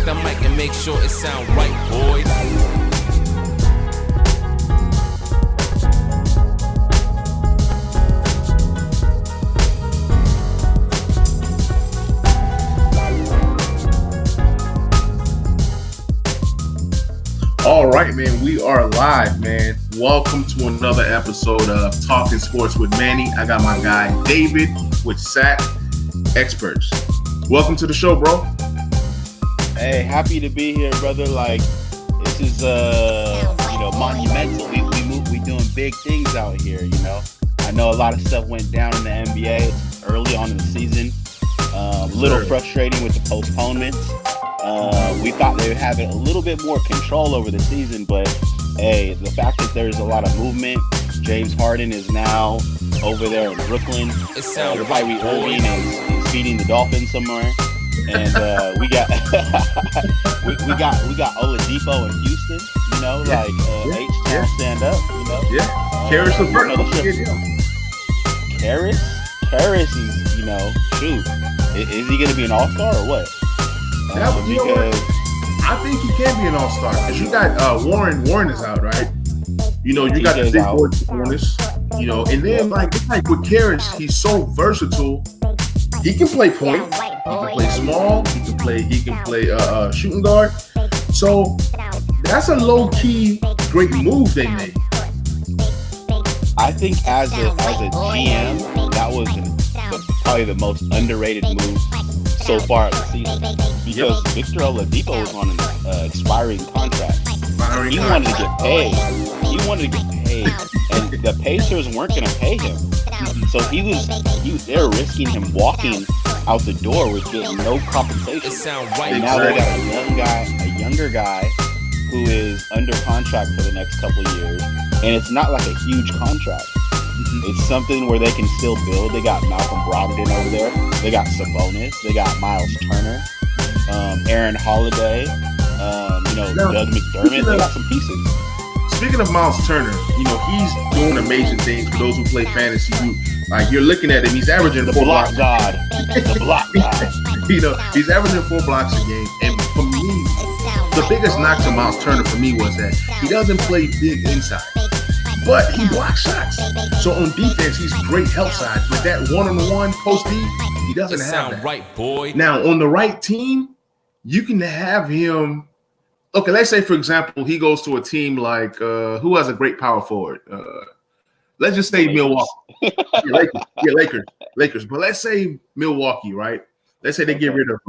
the mic and make sure it sound right, boys. All right, man, we are live, man. Welcome to another episode of Talking Sports with Manny. I got my guy David with SAT Experts. Welcome to the show, bro. Hey, happy to be here, brother. Like, this is monumental. We doing big things out here. I know a lot of stuff went down in the NBA. It's early on in the season. A little frustrating with the postponements. We thought they would have a little bit more control over the season, but hey, the fact that there's a lot of movement. James Harden is now over there in Brooklyn. Kyrie Irving is feeding the Dolphins somewhere, and we got we got Oladipo in Houston. H-Town stand up. Karis LeVert. Karis is shoot. Is he going to be an all-star or what? I think he can be an all-star because you got Warren. Warren is out, right? You got the big boy bonus. And then it's like with Karis, he's so versatile. He can play point. He can play small. He can play shooting guard. So that's a low-key great move they made. I think as a GM, that was probably the most underrated move so far of the season, because Victor Oladipo was on an expiring contract. He wanted to get paid. And the Pacers weren't going to pay him. So they were risking him walking out the door with getting no compensation. And now they got a younger guy who is under contract for the next couple of years, and it's not like a huge contract. It's something where they can still build. They got Malcolm Brogdon over there. They got Sabonis. They got Miles Turner, Aaron Holiday, Doug McDermott. They got some pieces. Speaking of Miles Turner, he's doing amazing things for those who play fantasy. You're looking at him, he's averaging the 4 block blocks. God. The block God. He's averaging 4 blocks a game. And for me, the biggest knock to Miles Turner for me was that he doesn't play big inside, but he blocks shots. So on defense, he's great help side. But that one-on-one post D, he doesn't have that. Right, boy. Now, on the right team, you can have him. Okay, let's say, for example, he goes to a team like who has a great power forward? Let's just say Milwaukee. Lakers. But let's say Milwaukee, right? Let's say they get rid of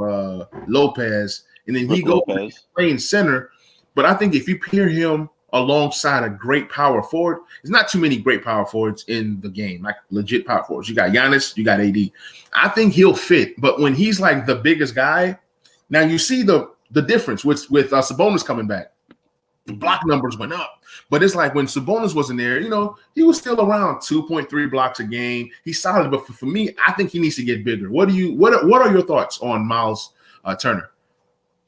Lopez, and then he goes playing center. But I think if you pair him alongside a great power forward, there's not too many great power forwards in the game, like legit power forwards. You got Giannis, you got AD. I think he'll fit. But when he's like the biggest guy, now you see the difference with Sabonis coming back. The block numbers went up. But it's like when Sabonis wasn't there, he was still around 2.3 blocks a game. He's solid, but for me, I think he needs to get bigger. What are your thoughts on Miles Turner?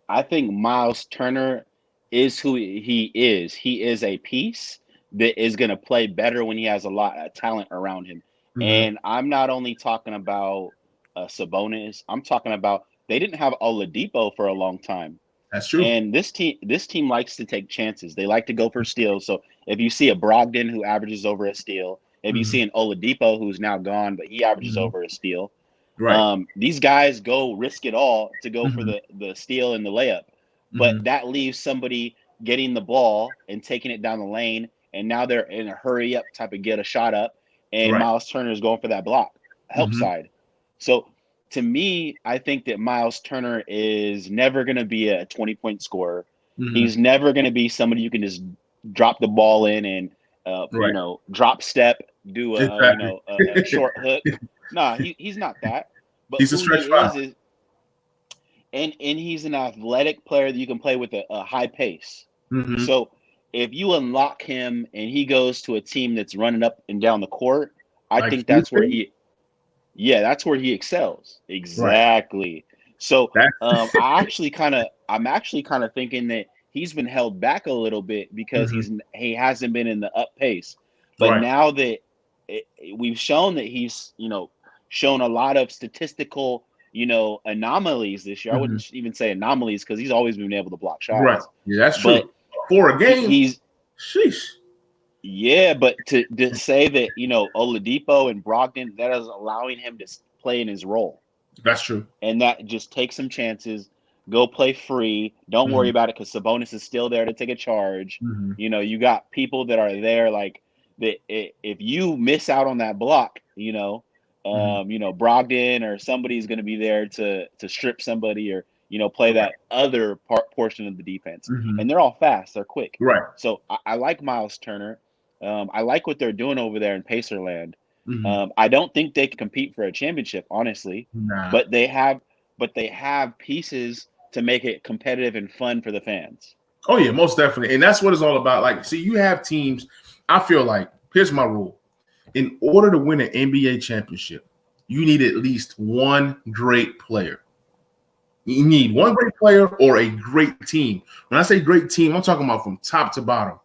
I think Miles Turner is who he is. He is a piece that is going to play better when he has a lot of talent around him. Mm-hmm. And I'm not only talking about Sabonis. I'm talking about they didn't have Oladipo for a long time. That's true. And this team likes to take chances. They like to go for steals. So if you see a Brogdon who averages over a steal, if you see an Oladipo who's now gone, but he averages over a steal, right? These guys go risk it all to go for the steal and the layup. But that leaves somebody getting the ball and taking it down the lane, and now they're in a hurry up type of get a shot up, and Miles Turner is going for that block, help side. So to me, I think that Miles Turner is never going to be a 20-point scorer. He's never going to be somebody you can just drop the ball in and drop step, do a short hook. No, he's not that. But he's a stretch five. And he's an athletic player that you can play with a high pace. So if you unlock him and he goes to a team that's running up and down the court, I think that's where that's where he excels. Exactly. Right. So I'm actually kind of thinking that he's been held back a little bit because he hasn't been in the up pace. But now that we've shown that he's shown a lot of statistical anomalies this year. I wouldn't even say anomalies because he's always been able to block shots. Right. Yeah, that's but true. For a game, he's sheesh. Yeah, but to say that Oladipo and Brogdon, that is allowing him to play in his role. That's true. And that just take some chances, go play free. Don't worry about it because Sabonis is still there to take a charge. You got people that are there like that. If you miss out on that block, Brogdon or somebody's going to be there to strip somebody or play that other portion of the defense. And they're all fast, they're quick. Right. So I like Miles Turner. I like what they're doing over there in Pacerland. I don't think they can compete for a championship, honestly. Nah. But they have pieces to make it competitive and fun for the fans. Oh yeah, most definitely. And that's what it's all about. Like, see, you have teams. I feel like here's my rule. In order to win an NBA championship, you need at least one great player. You need one great player or a great team. When I say great team, I'm talking about from top to bottom.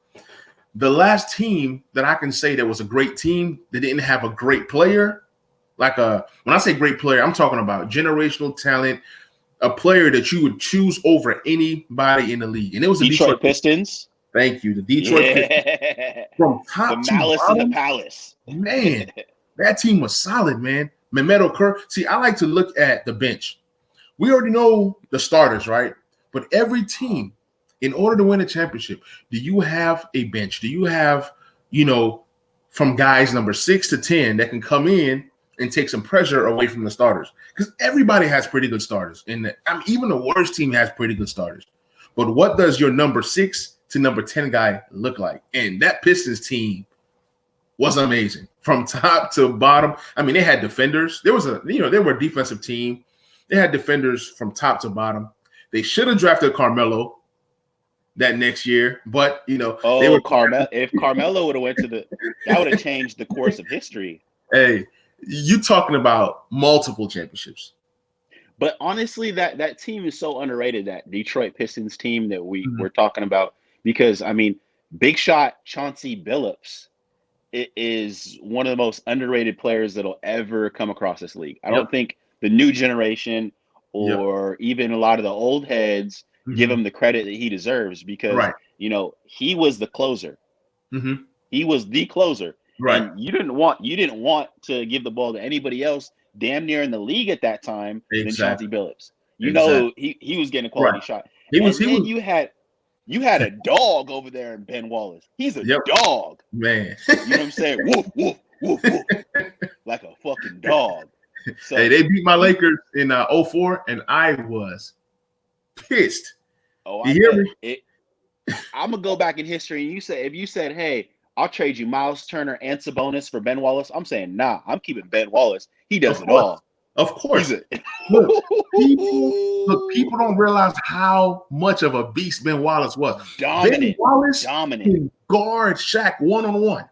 The last team that I can say that was a great team that didn't have a great player, when I say great player, I'm talking about generational talent, a player that you would choose over anybody in the league. And it was the Detroit Pistons. Thank you. The Detroit Pistons. From top to malice bottom, in the palace. Man, that team was solid, man. Mehmet Okur. See, I like to look at the bench. We already know the starters, right? But every team, in order to win a championship, do you have a bench? Do you have, from guys number 6 to 10 that can come in and take some pressure away from the starters? Because everybody has pretty good starters. And even the worst team has pretty good starters. But what does your number 6 to number 10 guy look like? And that Pistons team was amazing from top to bottom. I mean, they had defenders. They were a defensive team. They had defenders from top to bottom. They should have drafted Carmelo that next year, but if Carmelo would have went that would have changed the course of history. Hey, you talking about multiple championships. But honestly, that team is so underrated, that Detroit Pistons team that we're talking about, because I mean, big shot Chauncey Billups is one of the most underrated players that'll ever come across this league. I don't think the new generation or even a lot of the old heads give him the credit that he deserves, because he was the closer. He was the closer. Right. And you didn't want to give the ball to anybody else damn near in the league at that time than Chauncey Billups. He was getting a quality shot. You had a dog over there in Ben Wallace. He's a dog. Man. You know what I'm saying? Woof, woof, woof, woof. Like a fucking dog. So, hey, they beat my Lakers in 2004, and I was pissed. Oh, you hear me? I'm gonna go back in history, and if you said, "Hey, I'll trade you Miles Turner and Sabonis for Ben Wallace," I'm saying, "Nah, I'm keeping Ben Wallace. He does it all." Of course. People don't realize how much of a beast Ben Wallace was. Dominant. Ben Wallace dominant. Can guard Shaq one-on-one.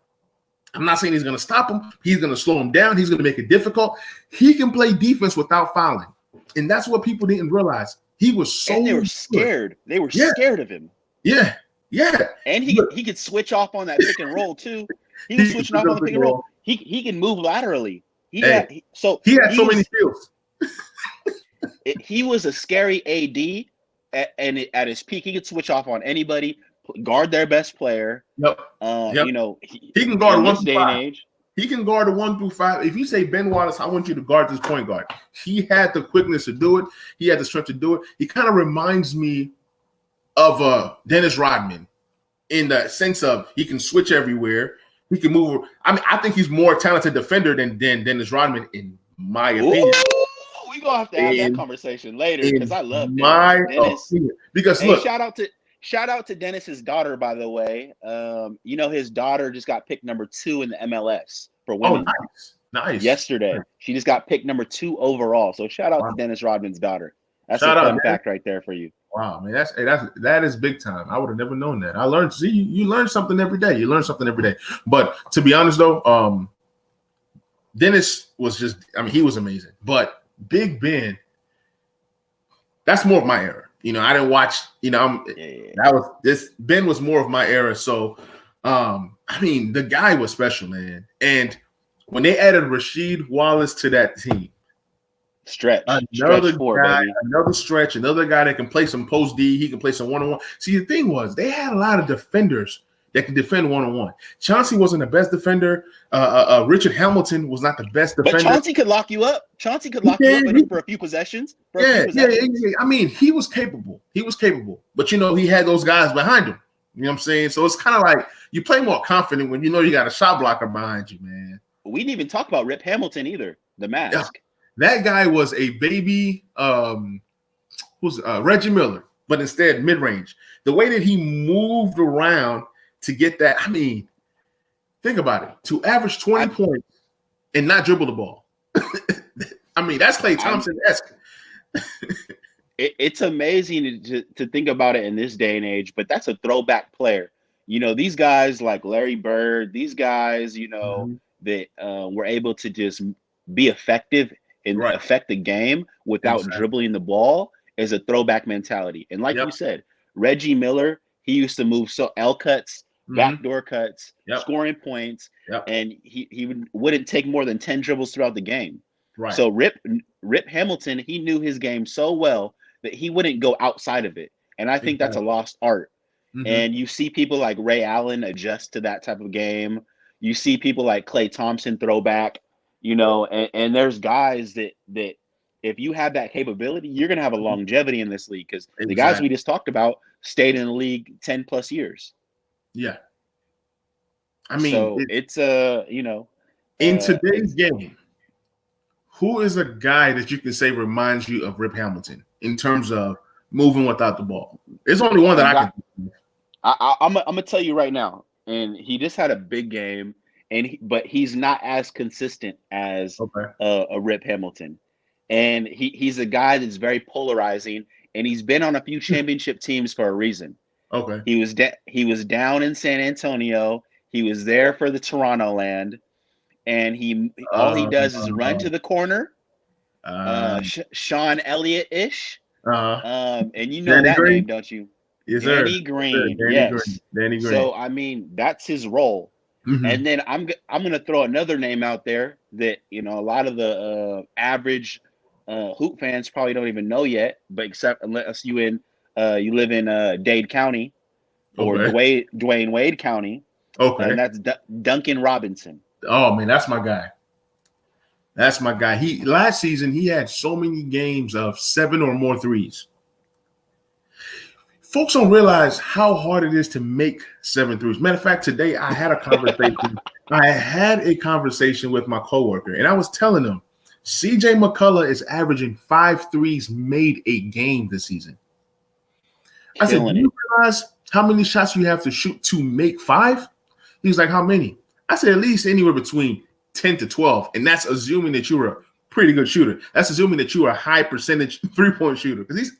I'm not saying he's going to stop him. He's going to slow him down. He's going to make it difficult. He can play defense without fouling. And that's what people didn't realize. He was so And they were scared. They were scared of him. Yeah. Yeah. And he could switch off on that pick and roll too. He was switching off on the pick and roll. He can move laterally. He had so many skills. He was a scary AD at his peak. He could switch off on anybody, guard their best player. He can guard 1 through 5. He can guard a 1 through 5. If you say, Ben Wallace, I want you to guard this point guard, he had the quickness to do it. He had the strength to do it. He kind of reminds me of Dennis Rodman in the sense of he can switch everywhere. He can move. I mean, I think he's more talented defender than Dennis Rodman, in my opinion. We're gonna have to have that conversation later, because I love Dennis. Opinion. Because look, shout out to Dennis's daughter, by the way. His daughter just got picked number 2 in the MLS for women. Oh, nice. Yesterday, she just got picked number 2 overall. So shout out to Dennis Rodman's daughter. That's a fun fact right there for you. Wow, man, that is big time. I would have never known that. I learned. See, you learn something every day. You learn something every day. But to be honest, though, Dennis was he was amazing. But Big Ben, that's more of my era. I didn't watch. Ben was more of my era. So, the guy was special, man. And when they added Rasheed Wallace to that team, Stretch Another four, guy, baby. another stretch, another guy that can play some post D. He can play some one-on-one. See, the thing was, they had a lot of defenders that can defend one-on-one. Chauncey wasn't the best defender. Richard Hamilton was not the best defender. But Chauncey could lock you up. Chauncey could lock you up for a few possessions. Yeah. I mean, he was capable. But, he had those guys behind him. You know what I'm saying? So it's kind of like you play more confident when you know you got a shot blocker behind you, man. We didn't even talk about Rip Hamilton either, the mask. Yeah. That guy was a baby Reggie Miller, but instead mid-range. The way that he moved around to get that, I mean, think about it. To average 20 points and not dribble the ball. I mean, that's Klay Thompson-esque. It's amazing to think about it in this day and age, but that's a throwback player. These guys like Larry Bird, these guys, that were able to just be effective and affect the game without dribbling the ball is a throwback mentality. And like you said, Reggie Miller, he used to move L cuts, backdoor cuts, scoring points, and he wouldn't take more than 10 dribbles throughout the game. Right. So Rip Hamilton, he knew his game so well that he wouldn't go outside of it. And I think that's a lost art. Mm-hmm. And you see people like Ray Allen adjust to that type of game. You see people like Klay Thompson throw back, and there's guys that if you have that capability, you're going to have a longevity in this league because the guys we just talked about stayed in the league 10 plus years. Yeah. I mean, so it's in today's game, who is a guy that you can say reminds you of Rip Hamilton in terms of moving without the ball? There's only one that I can. I'm gonna tell you right now, and he just had a big game, but he's not as consistent as a Rip Hamilton, and he's a guy that's very polarizing, and he's been on a few championship teams for a reason. Okay, he was down in San Antonio. He was there for the Toronto land. And all he does is run to the corner, Sean Elliott-ish. And you know Danny that Green? Name, don't you? Yes, Danny sir. Green. Danny Green. So I mean, that's his role. Mm-hmm. And then I'm going to throw another name out there that a lot of the average hoop fans probably don't even know yet, but except unless you live in Dade County or Dwayne Wade County. Okay, and that's Duncan Robinson. Oh man, that's my guy. Last season he had so many games of 7 or more threes. Folks don't realize how hard it is to make 7 threes. Matter of fact, today I had a conversation. With my coworker, and I was telling him CJ McCullough is averaging 5 threes made a game this season. I said, do you realize how many shots you have to shoot to make 5? He was like, how many? I said, at least anywhere between 10 to 12. And that's assuming that you're a pretty good shooter. That's assuming that you are a high percentage 3-point shooter. Because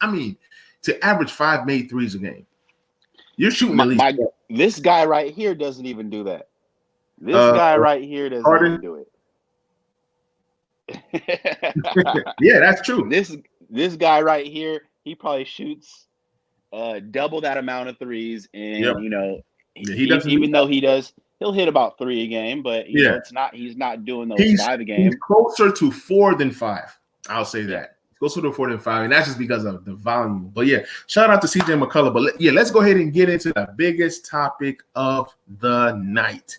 to average 5 made threes a game, you're shooting at least. This guy right here doesn't even do that. This guy right here doesn't Harden. Even do it. Yeah, that's true. This guy right here, he probably shoots double that amount of threes. And, he doesn't. Even though he does. He'll hit about 3 a game, but it's not. He's not doing those 5 a game. He's closer to 4 than 5. I'll say that. He's closer to 4 than 5, and that's just because of the volume. But yeah, shout out to CJ McCullough. But let's go ahead and get into the biggest topic of the night.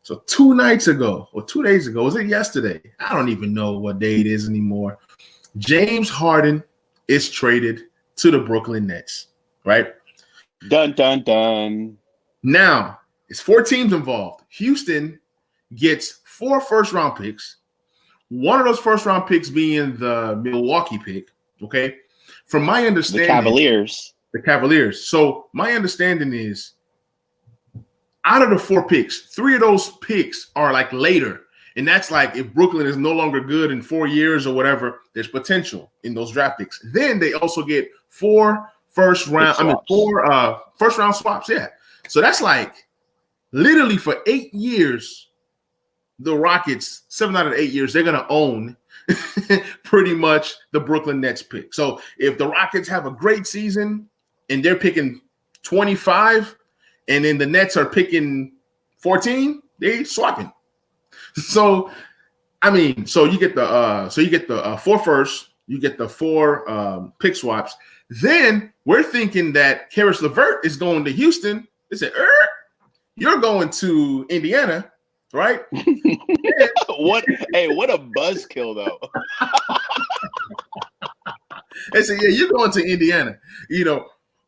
So 2 nights ago, or 2 days ago, was it yesterday? I don't even know what day it is anymore. James Harden is traded to the Brooklyn Nets, right? Dun dun dun. Now. It's 4 teams involved. Houston gets 4 first-round picks. One of those first-round picks being the Milwaukee pick. Okay, from my understanding, the Cavaliers. So my understanding is, out of the 4 picks, 3 of those picks are like later, and that's like if Brooklyn is no longer good in 4 years or whatever, there's potential in those draft picks. Then they also get 4 first-round swaps. Yeah, so that's like. Literally for 8 years, the Rockets, 7 out of 8 years, they're going to own pretty much the Brooklyn Nets pick. So if the Rockets have a great season and they're picking 25 and then the Nets are picking 14, they swapping. So I mean, so you get the 4 firsts, you get the 4 pick swaps. Then we're thinking that Karis LeVert is going to Houston. They said, you're going to Indiana, right? What a buzzkill though. They said, yeah, you're going to Indiana,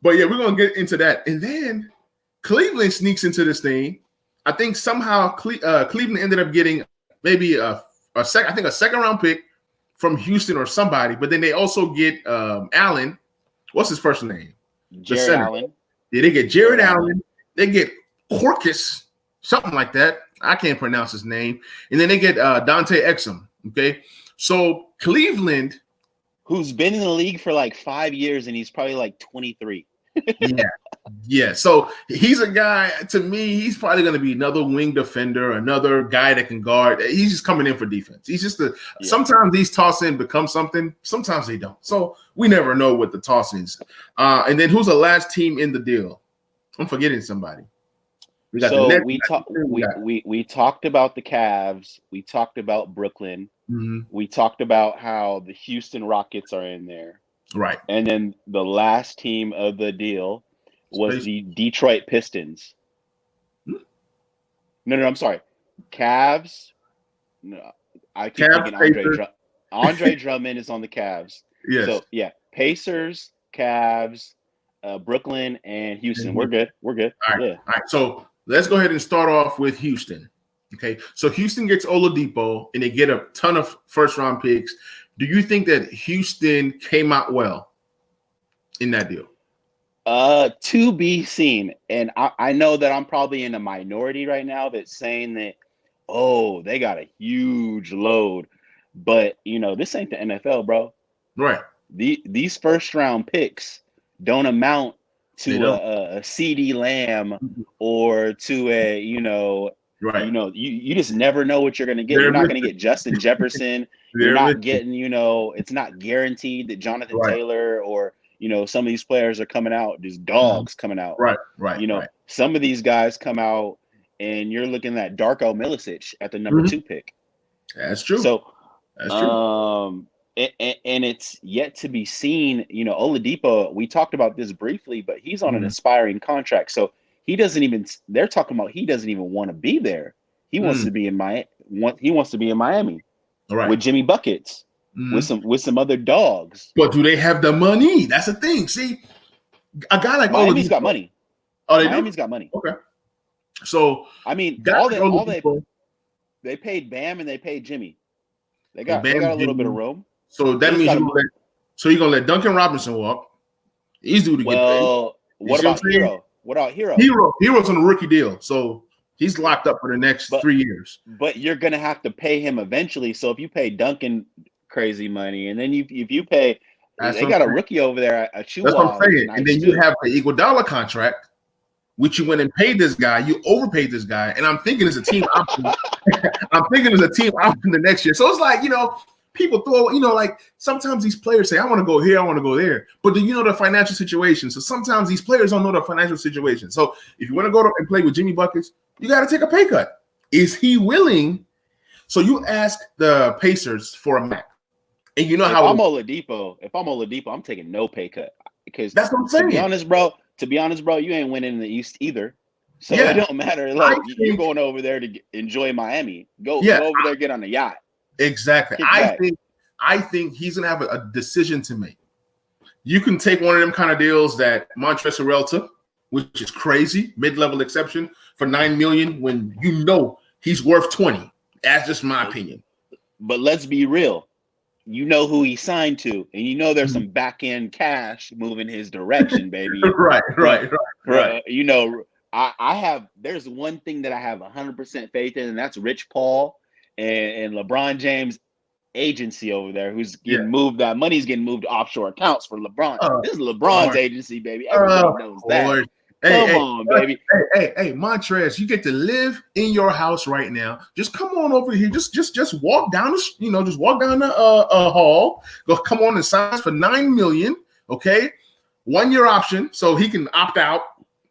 But yeah, we're gonna get into that. And then Cleveland sneaks into this thing. I think somehow Cleveland ended up getting maybe a second round pick from Houston or somebody, but then they also get Allen. What's his first name? Jared Allen. Yeah, they get Jared Allen. They get Corkus, something like that. I can't pronounce his name. And then they get Dante Exum. Okay. So Cleveland, who's been in the league for like 5 years, and he's probably like 23. Yeah. So he's a guy, to me, he's probably going to be another wing defender, another guy that can guard. He's just coming in for defense. He's just sometimes these toss-in become something, sometimes they don't. So we never know what the toss-ins. And then who's the last team in the deal? I'm forgetting somebody. We talked about the Cavs. We talked about Brooklyn. Mm-hmm. We talked about how the Houston Rockets are in there. Right. And then the last team of the deal was the Detroit Pistons. No, I'm sorry. Cavs. No, I keep thinking Andre Drummond is on the Cavs. Yes. So, yeah, Pacers, Cavs, Brooklyn, and Houston. We're good. All right. Yeah. All right. So let's go ahead and start off with Houston. Okay. So Houston gets Oladipo, and they get a ton of first-round picks. Do you think that Houston came out well in that deal? To be seen. And I know that I'm probably in a minority right now that's saying that, they got a huge load. But, this ain't the NFL, bro. Right. These first-round picks don't amount to a CD Lamb or to a, right. You just never know what you're going to get. You're not going to get Justin Jefferson. You're not getting, it's not guaranteed that Jonathan Taylor or, some of these players are coming out, just dogs coming out. Right. Some of these guys come out and you're looking at Darko Milicic at the number 2 pick. That's true. So, that's true. And it's yet to be seen, Oladipo, we talked about this briefly, but he's on an aspiring contract. So they're talking about he doesn't even want to be there. He wants to be in Miami. All right. With Jimmy Buckets, with some other dogs. But do they have the money? That's the thing. See, a guy like Miami's got money. Oh, Miami's got money. Okay. So I mean, they paid Bam and they paid Jimmy. They got a little bit of room. So that means you're gonna let Duncan Robinson walk. He's due to get paid. What about Hero? What about Hero? Hero's on a rookie deal, so he's locked up for the next 3 years. But you're going to have to pay him eventually. So if you pay Duncan crazy money, and then if you pay, they got a rookie over there, a Chua. That's what I'm saying. And then you have the Iguodala contract, which you went and paid this guy. You overpaid this guy, and I'm thinking it's a team option. The next year. So it's like, people throw, like sometimes these players say, I want to go here, I want to go there. But do you know the financial situation? So sometimes these players don't know the financial situation. So if you want to go and play with Jimmy Buckets, you got to take a pay cut. Is he willing? So you ask the Pacers for a max. And you know if I'm Oladipo, I'm taking no pay cut. Because that's what I'm saying. To be honest, bro, you ain't winning in the East either. So it don't matter. Like you're going over there to enjoy Miami. Go over there, get on the yacht. Exactly. I think he's gonna have a decision to make. You can take one of them kind of deals that Montrezl Harrell took, which is crazy, mid-level exception for $9 million when he's worth 20. That's just my opinion. But let's be real. You know who he signed to, and there's some back-end cash moving his direction, baby. Right. There's one thing that I have 100% faith in, and that's Rich Paul and LeBron James agency over there who's getting moved. That money's getting moved to offshore accounts for LeBron. This is LeBron's agency, baby. Everybody knows that. Come on, baby. Hey, Montrez, you get to live in your house right now. Just come on over here. Just walk down the hall. Go come on and sign for $9 million. Okay, 1 year option, so he can opt out.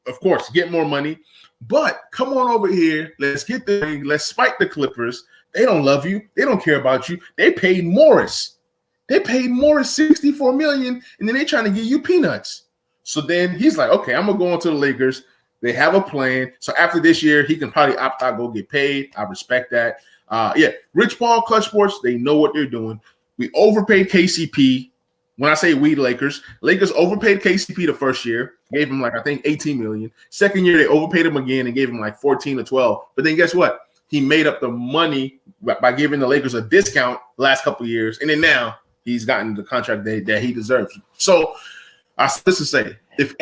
Of course, get more money. But come on over here. Let's get the ring. Let's spike the Clippers. They don't love you. They don't care about you. They paid Morris. They paid Morris $64 million, and then they trying to give you peanuts. So then he's like, okay, I'm gonna go on to the Lakers. They have a plan. So after this year, he can probably opt out, go get paid. I respect that. Rich Paul, Clutch Sports, they know what they're doing. We overpaid KCP. When I say we, Lakers overpaid KCP the first year, gave him like, I think 18 million. Second year, they overpaid him again and gave him like 14 or 12. But then guess what? He made up the money by giving the Lakers a discount last couple of years. And then now he's gotten the contract that he deserves. So I this to say, if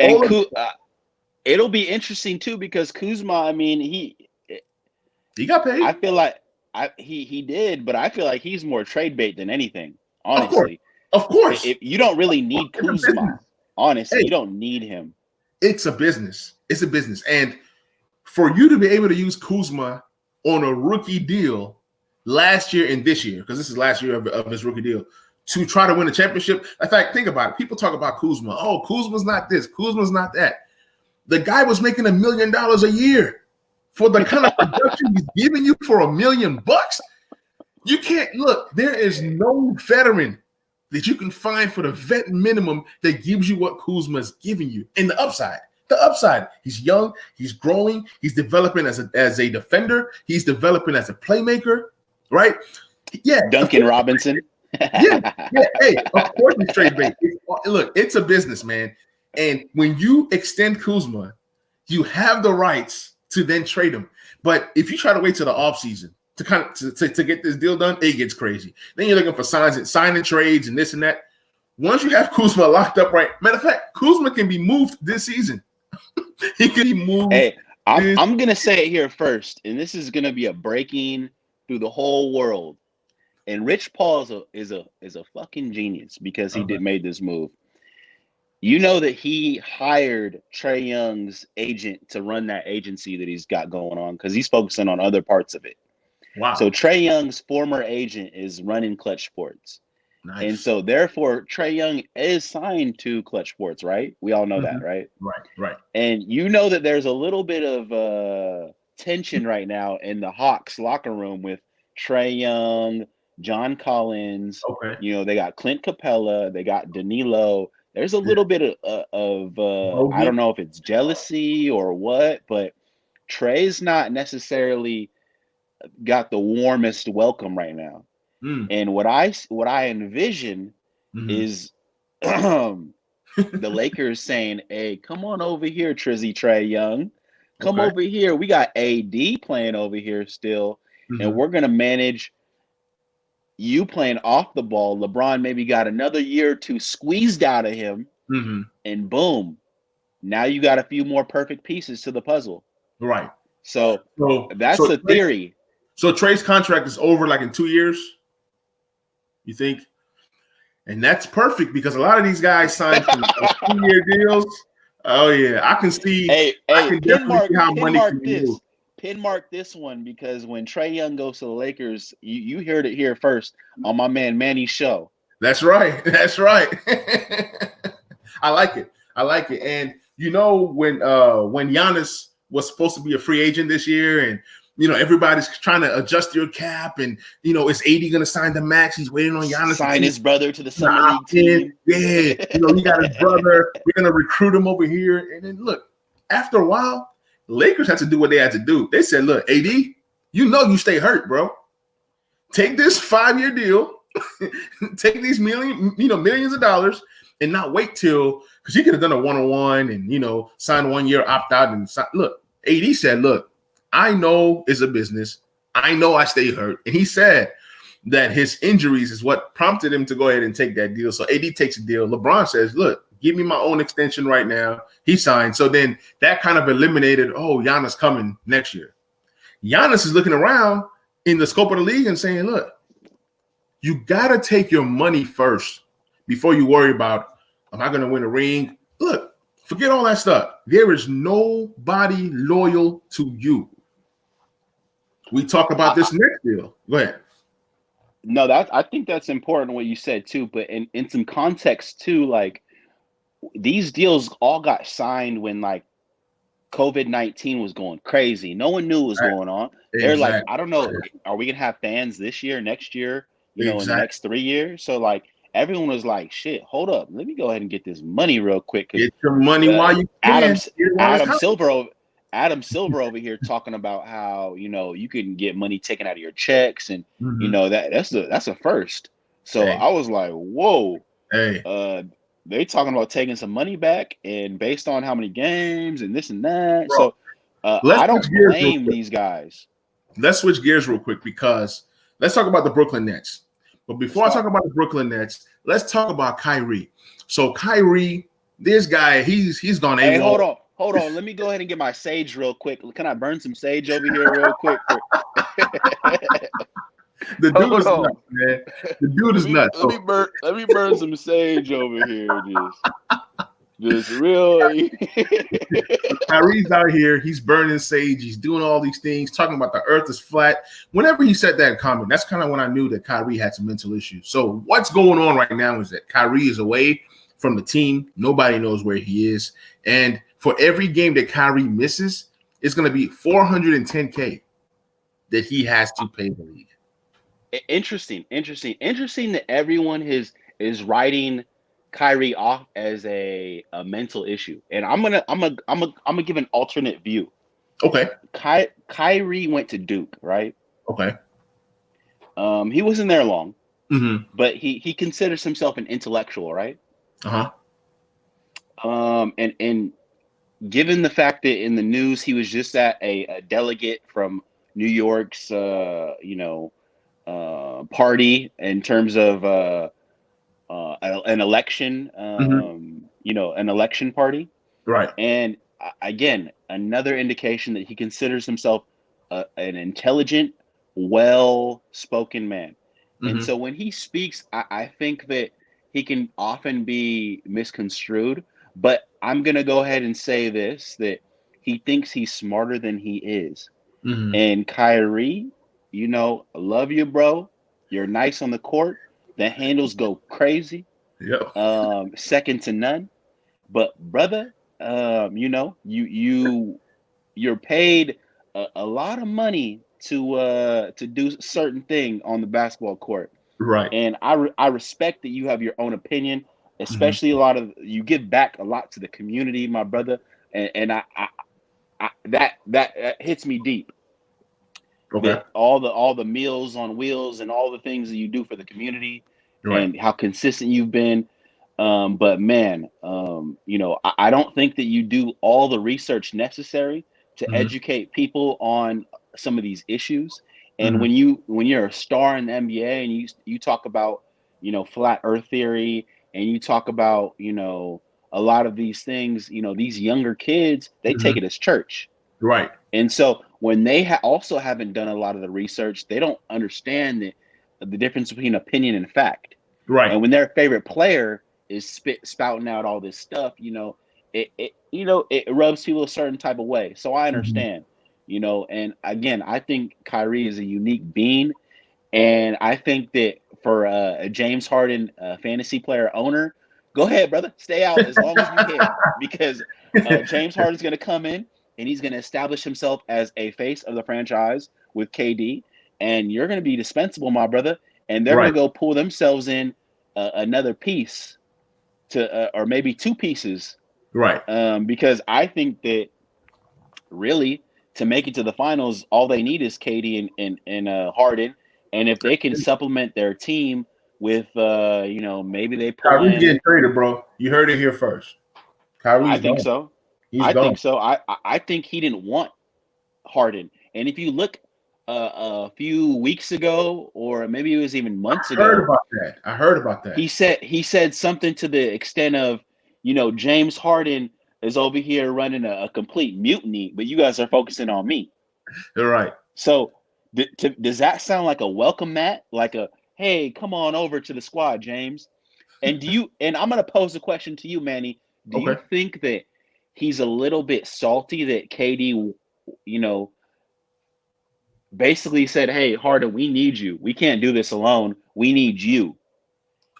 it'll be interesting too, because Kuzma, I mean, he got paid. I feel like he did, but I feel like he's more trade bait than anything, honestly. Of course. If you don't really need Kuzma. Honestly, you don't need him. It's a business. It's a business. And for you to be able to use Kuzma on a rookie deal last year and this year, because this is last year of his rookie deal, to try to win a championship. In fact, think about it. People talk about Kuzma. Oh, Kuzma's not this. Kuzma's not that. The guy was making $1 million a year for the kind of production he's giving you for $1 million. You can't look. There is no veteran that you can find for the vet minimum that gives you what Kuzma is giving you. And the upside, he's young, he's growing, he's developing as a defender, he's developing as a playmaker, right? Yeah, Duncan Robinson. yeah. Hey, of course it's trade bait. Look, it's a business, man. And when you extend Kuzma, you have the rights to then trade him. But if you try to wait till the offseason to get this deal done, it gets crazy. Then you're looking for signing trades and this and that. Once you have Kuzma locked up, right? Matter of fact, Kuzma can be moved this season. He can be moved. Hey, I'm gonna say it here first, and this is gonna be a breaking through the whole world. And Rich Paul is a fucking genius because he made this move. You know that he hired Trae Young's agent to run that agency that he's got going on because he's focusing on other parts of it. Wow. So Trae Young's former agent is running Clutch Sports. Nice. And so therefore Trae Young is signed to Clutch Sports, right? We all know that, right? Right. And you know that there's a little bit of tension right now in the Hawks locker room with Trae Young, John Collins. Okay. You know, they got Clint Capella, they got Danilo. There's a little bit of I don't know if it's jealousy or what, but Trae's not necessarily got the warmest welcome right now. And what I envision is the Lakers saying, "Hey, come on over here, Trae Young. Come over here. We got AD playing over here still, and we're gonna manage you playing off the ball. LeBron maybe got another year or two squeezed out of him, and boom, now you got a few more perfect pieces to the puzzle." Right. So that's a theory. So Trae's contract is over like in 2 years, you think? And that's perfect because a lot of these guys signed 2-year deals. Oh yeah, I can see. I can definitely see how money can be moved. Pin mark this one because when Trae Young goes to the Lakers, you heard it here first on my man Manny's show. That's right. That's right. I like it. And you know when Giannis was supposed to be a free agent this year, and you know everybody's trying to adjust your cap, and you know is AD going to sign the max? He's waiting on Giannis to sign his brother to the summer league team. Yeah, you know he got his brother. We're going to recruit him over here, and then look, after a while, Lakers had to do what they had to do. They said, "Look, AD, you know you stay hurt, bro. Take this 5-year deal, take these millions of dollars, and not wait till because you could have done a 1-on-1 and sign 1 year opt out and sign. Look, AD said, look, I know it's a business. I know I stay hurt, and he said that his injuries is what prompted him to go ahead and take that deal. So AD takes a deal. LeBron says, look, give me my own extension right now. He signed. So then that kind of eliminated, Giannis coming next year. Giannis is looking around in the scope of the league and saying, look, you got to take your money first before you worry about, am I going to win a ring? Look, forget all that stuff. There is nobody loyal to you. We talk about this next deal. Go ahead. No, I think that's important what you said too, but in some context too, like these deals all got signed when like COVID-19 was going crazy. No one knew what was going on. They're like, I don't know, are we gonna have fans this year, next year, in the next 3 years? So like everyone was like, shit, hold up, let me go ahead and get this money real quick. Get your money while you can. Adam Silver over here talking about how you can get money taken out of your checks, and that's a first. So I was like, whoa, they talking about taking some money back, and based on how many games and this and that. Bro, so I don't blame these guys. Let's switch gears real quick because let's talk about the Brooklyn Nets. But before I talk about the Brooklyn Nets, let's talk about Kyrie. So Kyrie, this guy, he's gone. Hey, hold on. Let me go ahead and get my sage real quick. Can I burn some sage over here real quick? The dude is nuts, man. The dude is nuts. Let me burn some sage over here. Just real. Kyrie's out here. He's burning sage. He's doing all these things, talking about the earth is flat. Whenever he said that comment, that's kind of when I knew that Kyrie had some mental issues. So what's going on right now is that Kyrie is away from the team. Nobody knows where he is. And for every game that Kyrie misses, it's going to be $410K that he has to pay the league. Interesting that everyone is writing Kyrie off as a mental issue, and I'm gonna give an alternate view. Okay. Kyrie went to Duke, right? Okay. He wasn't there long, but he considers himself an intellectual, right? And given the fact that in the news he was just at a delegate from New York's party in terms of an election, an election party. Right. And again, another indication that he considers himself an intelligent, well-spoken man. And so when he speaks, I think that he can often be misconstrued, but I'm going to go ahead and say this, that he thinks he's smarter than he is. And Kyrie, I love you, bro. You're nice on the court. The handles go crazy. Yep. Second to none. But brother, you're paid a lot of money to do a certain thing on the basketball court. Right. And I respect that you have your own opinion, especially you give back a lot to the community, my brother. And I that hits me deep. Okay. All the Meals on Wheels and all the things that you do for the community, and how consistent you've been. But man, I don't think that you do all the research necessary to educate people on some of these issues. And when you're a star in the NBA and you talk about, flat earth theory, and you talk about, a lot of these things, these younger kids, they take it as church. Right. And so when they also haven't done a lot of the research, they don't understand the difference between opinion and fact. Right. And when their favorite player is spouting out all this stuff, it rubs people a certain type of way. So I understand, and again, I think Kyrie is a unique being. And I think that for a James Harden fantasy player owner, go ahead, brother, stay out as long as you can, because James Harden's going to come in and he's going to establish himself as a face of the franchise with KD, and you're going to be dispensable, my brother. And they're going to go pull themselves in another piece or maybe two pieces. Right. Because I think that really to make it to the finals, all they need is KD and Harden. And if they can supplement their team with, maybe they pull Kyrie's getting traded, bro. You heard it here first. Kyrie's I think gone. so. I think so. I think he didn't want Harden. And if you look a few weeks ago, or maybe it was even months ago, I heard about that. He said something to the extent of, James Harden is over here running a complete mutiny, but you guys are focusing on me. You're right. So does that sound like a welcome mat? Like hey, come on over to the squad, James. And I'm going to pose a question to you, Manny. Do you think that he's a little bit salty that KD, basically said, hey, Harden, we need you. We can't do this alone. We need you.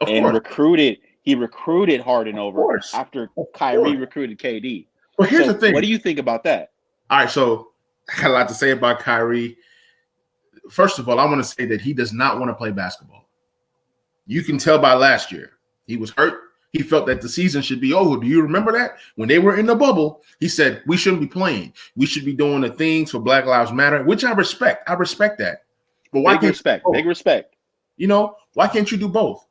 He recruited Harden over after Kyrie recruited KD. But here's the thing. What do you think about that? All right, so I got a lot to say about Kyrie. First of all, I want to say that he does not want to play basketball. You can tell by last year. He was hurt. He felt that the season should be over. Do you remember that? When they were in the bubble, he said, we shouldn't be playing. We should be doing the things for Black Lives Matter, which I respect. I respect that. But why big respect. You know, why can't you do both?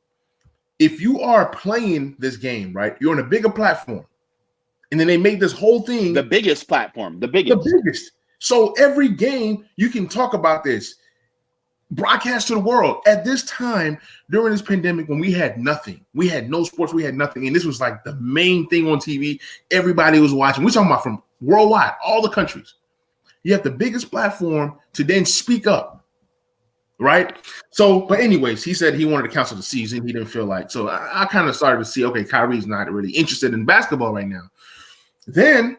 If you are playing this game, right, you're on a bigger platform. And then they make this whole thing. The biggest platform. The biggest. So every game, you can talk about this. Broadcast to the world at this time during this pandemic when we had nothing, we had no sports, we had nothing, and this was like the main thing on TV. Everybody was watching. We're talking about from worldwide, all the countries. You have the biggest platform to then speak up, right? So, but anyways, he said he wanted to cancel the season. He didn't feel like so. I kind of started to see, okay, Kyrie's not really interested in basketball right now. Then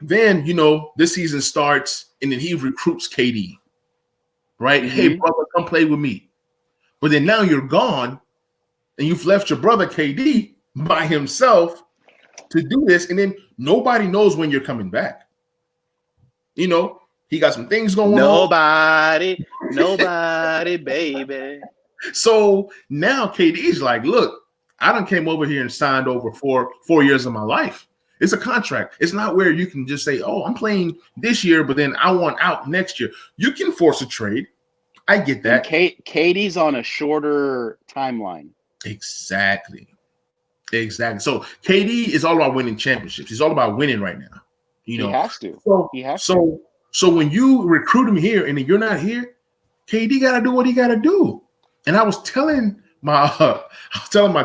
you know this season starts, and then he recruits KD. Right? Mm-hmm. Hey, brother, come play with me. But then now you're gone and you've left your brother KD by himself to do this. And then nobody knows when you're coming back. You know, he got some things going on. Nobody, baby. So now KD's like, look, I done came over here and signed over 4 years of my life. It's a contract. It's not where you can just say, oh, I'm playing this year, but then I want out next year. You can force a trade. I get that. KD's on a shorter timeline. Exactly. So KD is all about winning championships. He's all about winning right now. You know, he has to. So when you recruit him here and then you're not here, KD got to do what he got to do. And I was telling my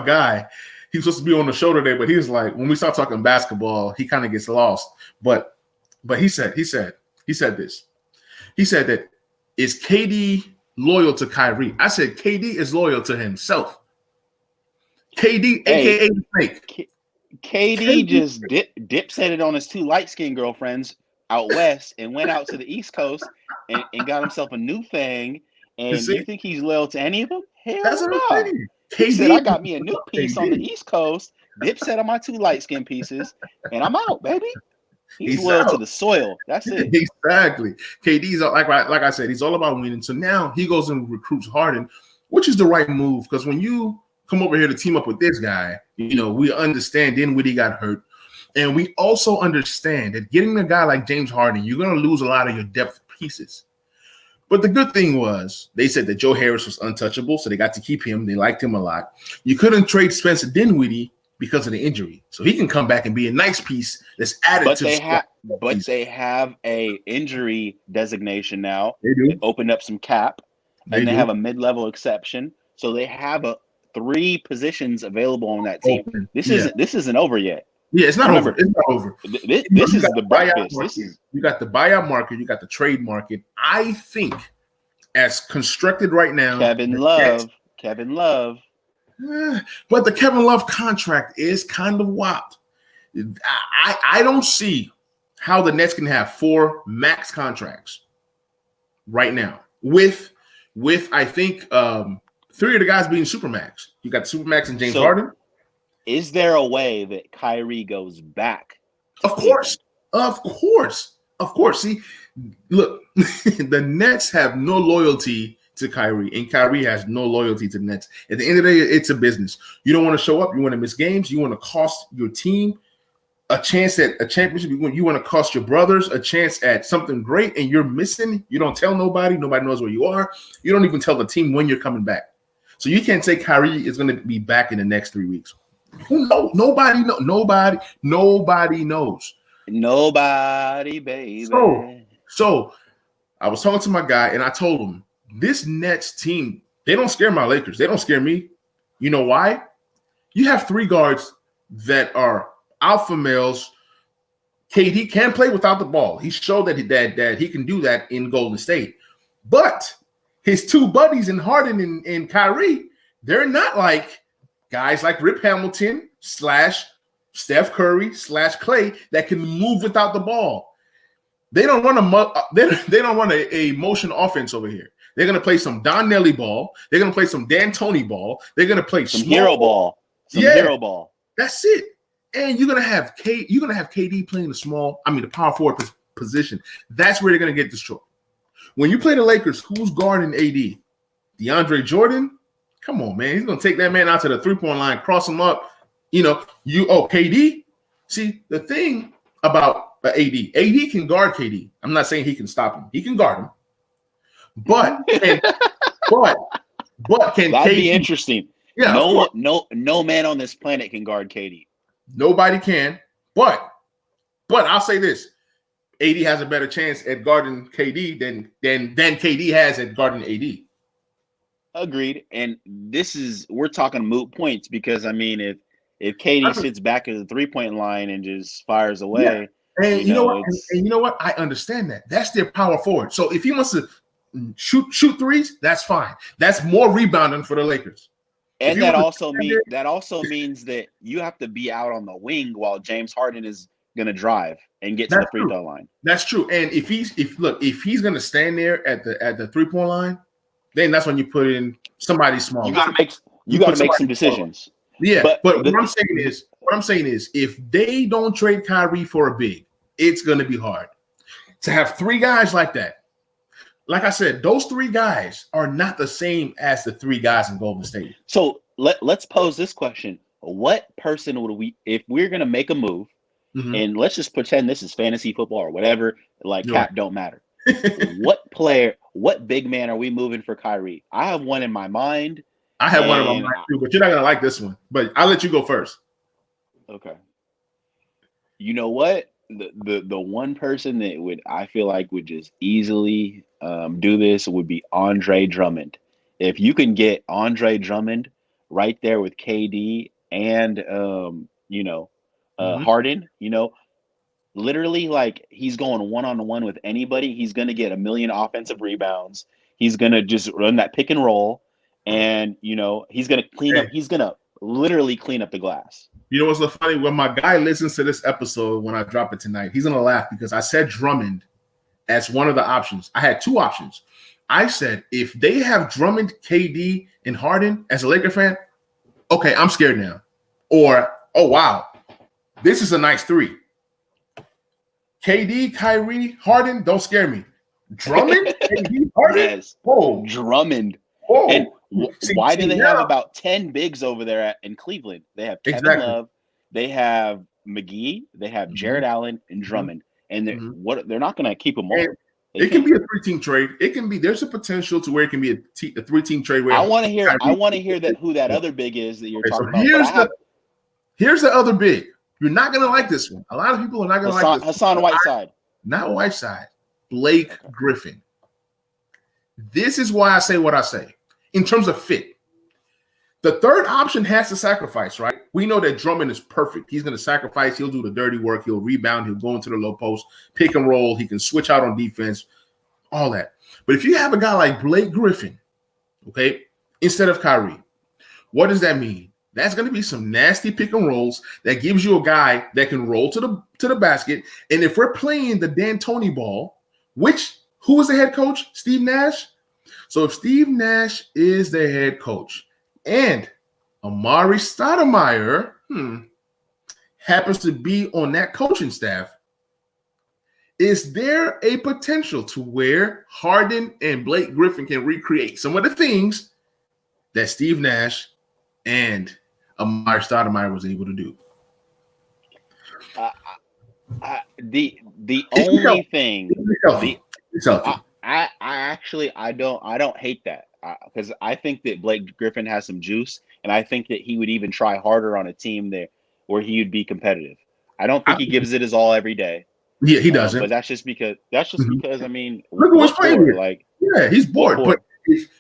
guy, he was supposed to be on the show today, but he was like, when we start talking basketball, he kind of gets lost. But he said this. He said that is KD loyal to Kyrie? I said KD is loyal to himself. KD, aka fake. KD just dipset it on his 2 light-skinned girlfriends out west and went out to the East Coast and got himself a new thing. And you think he's loyal to any of them? Hell no. He said, I got me a new piece on the East Coast, dipset on my 2 light-skinned pieces, and I'm out, baby. He's loyal to the soil. That's it. Exactly. KD's like I said, he's all about winning. So now he goes and recruits Harden, which is the right move because when you come over here to team up with this guy, you know, we understand Dinwiddie got hurt. And we also understand that getting a guy like James Harden, you're going to lose a lot of your depth pieces. But the good thing was they said that Joe Harris was untouchable, so they got to keep him. They liked him a lot. You couldn't trade Spencer Dinwiddie because of the injury. So he can come back and be a nice piece that's added to they have a injury designation now. They do. They opened up some cap, and they have a mid-level exception. So they have 3 positions available on that team. This isn't over yet. Yeah, it's not over. It's not over. This is the breakfast. You got the buyout market. You got the trade market. I think as constructed right now, Kevin Love. But the Kevin Love contract is kind of wild. I don't see how the Nets can have 4 max contracts right now with I think 3 of the guys being supermax. You got the supermax and James Harden. Is there a way that Kyrie goes back? Of course. See, look, the Nets have no loyalty to Kyrie, and Kyrie has no loyalty to the Nets. At the end of the day, it's a business. You don't want to show up. You want to miss games. You want to cost your team a chance at a championship. You want to cost your brothers a chance at something great, and you're missing. You don't tell nobody. Nobody knows where you are. You don't even tell the team when you're coming back. So you can't say Kyrie is going to be back in the next 3 weeks. Who knows? Nobody knows. Nobody knows. Nobody, baby. So I was talking to my guy, and I told him, this Nets team, they don't scare my Lakers. They don't scare me. You know why? You have 3 guards that are alpha males. KD can play without the ball. He showed that he can do that in Golden State. But his 2 buddies in Harden and Kyrie, they're not like guys like Rip Hamilton / Steph Curry / Clay that can move without the ball. They don't run a motion offense over here. They're going to play some Don Nelly ball. They're going to play some D'Antoni ball. They're going to play some hero ball. Hero ball. That's it. and you're gonna have KD playing the power forward position. That's where they're gonna get destroyed. When you play the Lakers, who's guarding AD? DeAndre Jordan? Come on, man. He's gonna take that man out to the 3-point line, cross him up. KD. See, the thing about AD can guard KD. I'm not saying he can stop him. He can guard him. But can That'd KD be interesting. Yeah, no man on this planet can guard KD. Nobody can. But I'll say this: AD has a better chance at guarding KD than KD has at guarding AD. Agreed. And we're talking moot points because I mean, if KD sits back at the 3-point line and just fires away, and you know what? And you know what? I understand that. That's their power forward. So if he wants to shoot threes, that's fine. That's more rebounding for the Lakers. And that also means that you have to be out on the wing while James Harden is going to drive and get to the free throw line. That's true. And if he's going to stand there at the 3-point line, then that's when you put in somebody small. You got to make some decisions. Yeah, but what I'm saying is, if they don't trade Kyrie for a big, it's going to be hard to have 3 guys like that. Like I said, those 3 guys are not the same as the 3 guys in Golden State. So let's pose this question: what person would we, if we're going to make a move, and let's just pretend this is fantasy football or whatever, cap don't matter. What big man are we moving for Kyrie? I have one in my mind. I have one in my mind too, but you're not going to like this one. But I'll let you go first. Okay. You know what? The one person that I feel like would just easily do this would be Andre Drummond. If you can get Andre Drummond right there with KD and Harden, literally he's going one-on-one with anybody. He's going to get 1 million offensive rebounds. He's going to just run that pick and roll, and he's going to clean up. He's going to literally clean up the glass. You know what's so funny? When my guy listens to this episode, when I drop it tonight, he's going to laugh because I said Drummond as one of the options. I had 2 options. I said, if they have Drummond, KD, and Harden as a Laker fan, okay, I'm scared now. Or, oh, wow, this is a nice 3. KD, Kyrie, Harden, don't scare me. Drummond, KD, Harden? Yes. Whoa. Drummond. Whoa. And why do they have about 10 bigs over there in Cleveland? They have Kevin Love, they have McGee, they have Jared Allen, and Drummond. And they're not going to keep them all. It can be a 3-team trade. It can be. There's a potential to where it can be a 3-team trade. Where I want to hear who that other big is that you're talking about. Here's the other big. You're not going to like this one. A lot of people are not going to like this. Hassan Whiteside. Not Whiteside. Blake Griffin. This is why I say what I say in terms of fit. The third option has to sacrifice, right? We know that Drummond is perfect. He's going to sacrifice. He'll do the dirty work. He'll rebound. He'll go into the low post, pick and roll. He can switch out on defense, all that. But if you have a guy like Blake Griffin, okay, instead of Kyrie, what does that mean? That's going to be some nasty pick and rolls that gives you a guy that can roll to the basket. And if we're playing the D'Antoni ball, who was the head coach? Steve Nash. So if Steve Nash is the head coach, and Amari Stoudemire happens to be on that coaching staff, is there a potential to where Harden and Blake Griffin can recreate some of the things that Steve Nash and Amari Stoudemire was able to do? The only thing I don't hate that. Because I think that Blake Griffin has some juice, and I think that he would even try harder on a team where he would be competitive. I don't think he gives it his all every day. Yeah, he doesn't. But that's just because I mean, look at what's playing with. He's bored.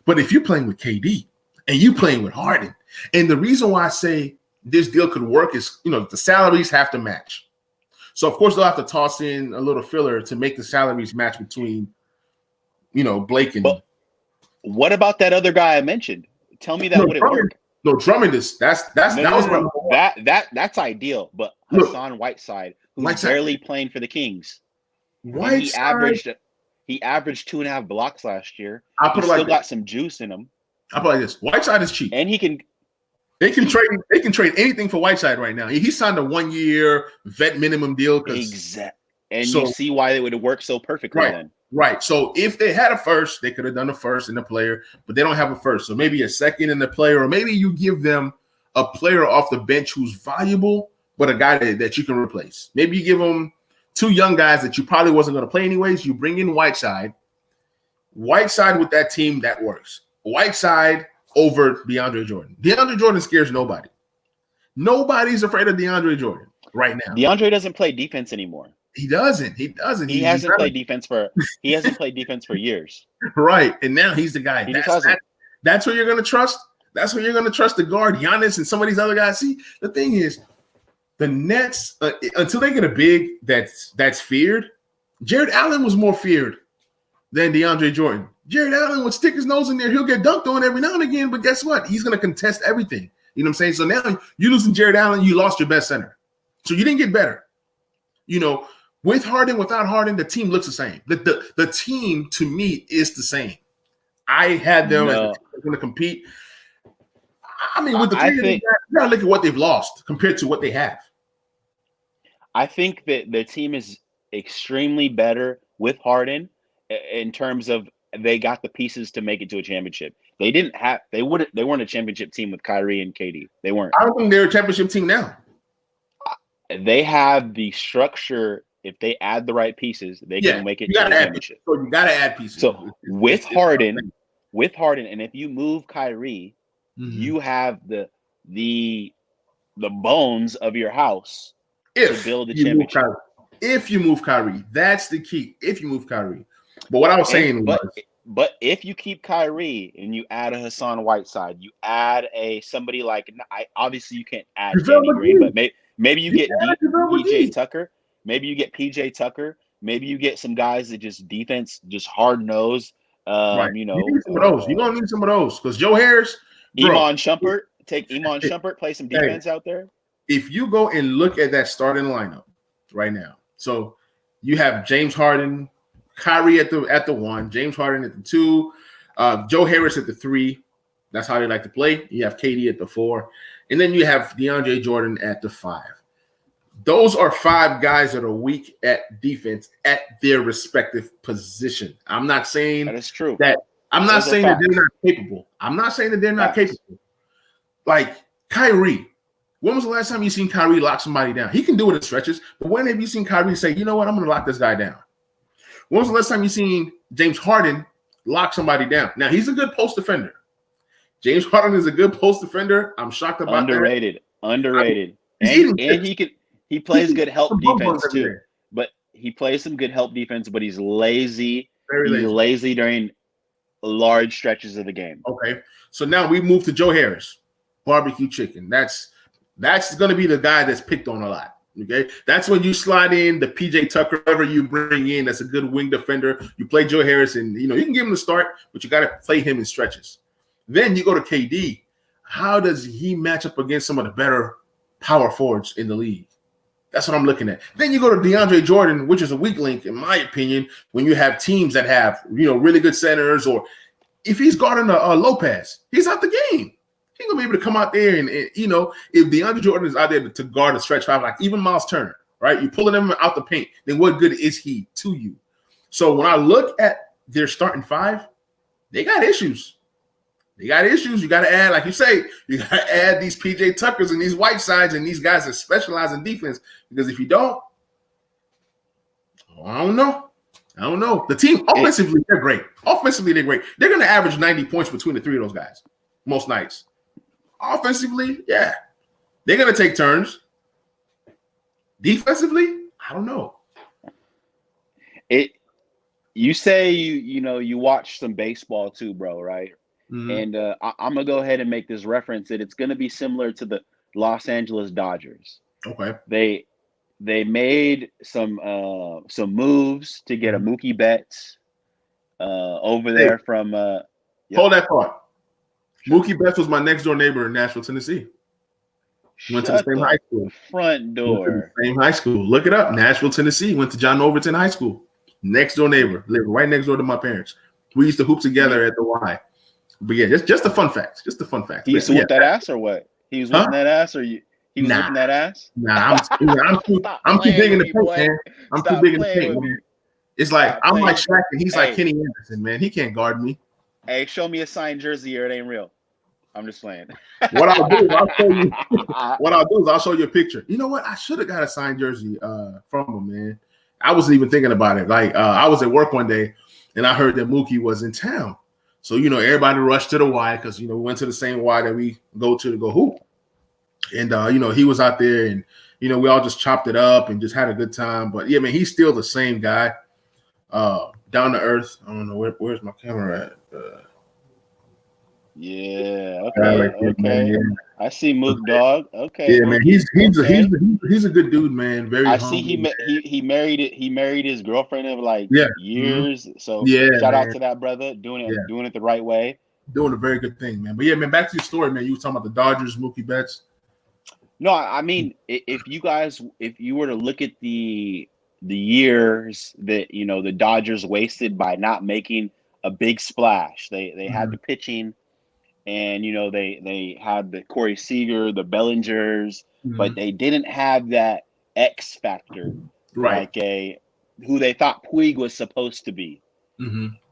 But if you're playing with KD and you playing with Harden, and the reason why I say this deal could work is the salaries have to match. So of course they'll have to toss in a little filler to make the salaries match between Blake and. What about that other guy I mentioned? Tell me that would it work? No, Drummond is that's that's ideal. But Hassan Whiteside, who's barely playing for the Kings, he averaged 2.5 blocks last year. He still got some juice in him. I'll put it like this: Whiteside is cheap, and he can. They can trade anything for Whiteside right now. He signed a 1-year vet minimum deal. Exactly. And you see why it would work so perfectly then. Right. So if they had a first, they could have done a first and the player, but they don't have a first. So maybe a second in the player, or maybe you give them a player off the bench who's valuable, but a guy that you can replace. Maybe you give them 2 young guys that you probably wasn't going to play anyways. You bring in Whiteside. Whiteside with that team, that works. Whiteside over DeAndre Jordan. DeAndre Jordan scares nobody. Nobody's afraid of DeAndre Jordan right now. DeAndre doesn't play defense anymore. He doesn't. He hasn't played defense for years. Right. And now he's the guy. That's who you're gonna trust. That's who you're gonna trust to guard Giannis and some of these other guys. See, the thing is, the Nets, until they get a big that's feared, Jared Allen was more feared than DeAndre Jordan. Jared Allen would stick his nose in there. He'll get dunked on every now and again, but guess what? He's gonna contest everything. You know what I'm saying? So now you losing Jared Allen, you lost your best center. So you didn't get better. You know, with Harden, without Harden, the team looks the same. The team, to me, is the same. I had them as going to compete. I mean, with the three of them, you got to look at what they've lost compared to what they have. I think that the team is extremely better with Harden in terms of they got the pieces to make it to a championship. They weren't a championship team with Kyrie and KD. They weren't. I don't think they're a championship team now. They have the structure. If they add the right pieces, they can make it to a championship. So you got to add pieces. So with Harden, and if you move Kyrie, you have the bones of your house to build a championship. If you move Kyrie, that's the key. If you move Kyrie, but what I was saying was, but if you keep Kyrie and you add a Hassan Whiteside, you add somebody like obviously you can't add Danny Green, but maybe you get PJ Tucker. Maybe you get PJ Tucker. Maybe you get some guys that just defense, just hard nose. You need some of those. You're gonna need some of those because Joe Harris, Iman Shumpert, Shumpert, play some defense out there. If you go and look at that starting lineup right now, so you have James Harden, Kyrie at the 1, James Harden at the 2, Joe Harris at the 3. That's how they like to play. You have KD at the 4, and then you have DeAndre Jordan at the 5. Those are 5 guys that are weak at defense at their respective position. I'm not saying that is true. I'm not saying that they're not capable. I'm not saying that they're not capable. Like Kyrie, when was the last time you seen Kyrie lock somebody down? He can do it in stretches, but when have you seen Kyrie say, you know what, I'm going to lock this guy down? When was the last time you seen James Harden lock somebody down? Now, he's a good post defender. James Harden is a good post defender. I'm shocked about Underrated. And he plays good help defense too. But he plays some good help defense, but he's lazy. He's lazy during large stretches of the game. Okay. So now we move to Joe Harris, barbecue chicken. That's going to be the guy that's picked on a lot. Okay. That's when you slide in the PJ Tucker, whoever you bring in, that's a good wing defender. You play Joe Harris and, you can give him the start, but you got to play him in stretches. Then you go to KD. How does he match up against some of the better power forwards in the league? That's what I'm looking at. Then you go to DeAndre Jordan, which is a weak link, in my opinion, when you have teams that have, really good centers, or if he's guarding a Lopez, he's out the game. He's going to be able to come out there and if DeAndre Jordan is out there to guard a stretch 5, like even Miles Turner, right? You're pulling him out the paint, then what good is he to you? So when I look at their starting 5, they got issues. You got to add, like you say, you got to add these PJ Tuckers and these Whitesides and these guys that specialize in defense. Because if you don't, I don't know. The team, offensively, they're great. They're going to average 90 points between the 3 of those guys most nights. Offensively, yeah. They're going to take turns. Defensively, I don't know. You say you watch some baseball too, bro, right? Mm-hmm. And I'm going to go ahead and make this reference that it's going to be similar to the Los Angeles Dodgers. Okay. They made some moves to get a Mookie Betts over there from Hold that thought. Mookie Betts was my next door neighbor in Nashville, Tennessee. Went to the same high school. Front door. Same high school. Look it up. Nashville, Tennessee. Went to John Overton High School. Next door neighbor. Lived right next door to my parents. We used to hoop together at the Y. But yeah, just a fun fact. He used to whip that ass or what? He was Huh? whipping that ass, or he was Nah, whipping that ass? nah. Stop I'm too playing big in with the me, paint, boy. man. I'm too Stop big in the playing paint, with man. me. It's like Stop I'm like playing. Shaq and he's like Hey, Kenny Anderson, man. He can't guard me. hey, show me a signed jersey or it ain't real. I'm just playing. What I'll do is I'll show you. What I'll do is I'll show you a picture. You know what? I should have got a signed jersey from him, man. I wasn't even thinking about it. Like I was at work one day and I heard that Mookie was in town. So everybody rushed to the Y because we went to the same Y that we go to go hoop. And he was out there and we all just chopped it up and just had a good time. But yeah, man, he's still the same guy. Down to earth. I don't know where's my camera at. Yeah. Right Okay. there, man, Okay. yeah. I see Mook Dog. Okay, Yeah, man, Mookie. Okay. he's a good dude, man. Very I see humble. he married it. He married his girlfriend of like Yeah, years. So yeah, shout out man. to that brother Yeah, doing it the right way. doing a very good thing, man. But yeah, man, back to your story, man. You were talking about the Dodgers, Mookie Betts. No, I mean if you were to look at the years that the Dodgers wasted by not making a big splash, they had the pitching, and they had the Corey Seager, the Bellingers, but they didn't have that X factor, Right. like who they thought Puig was supposed to be.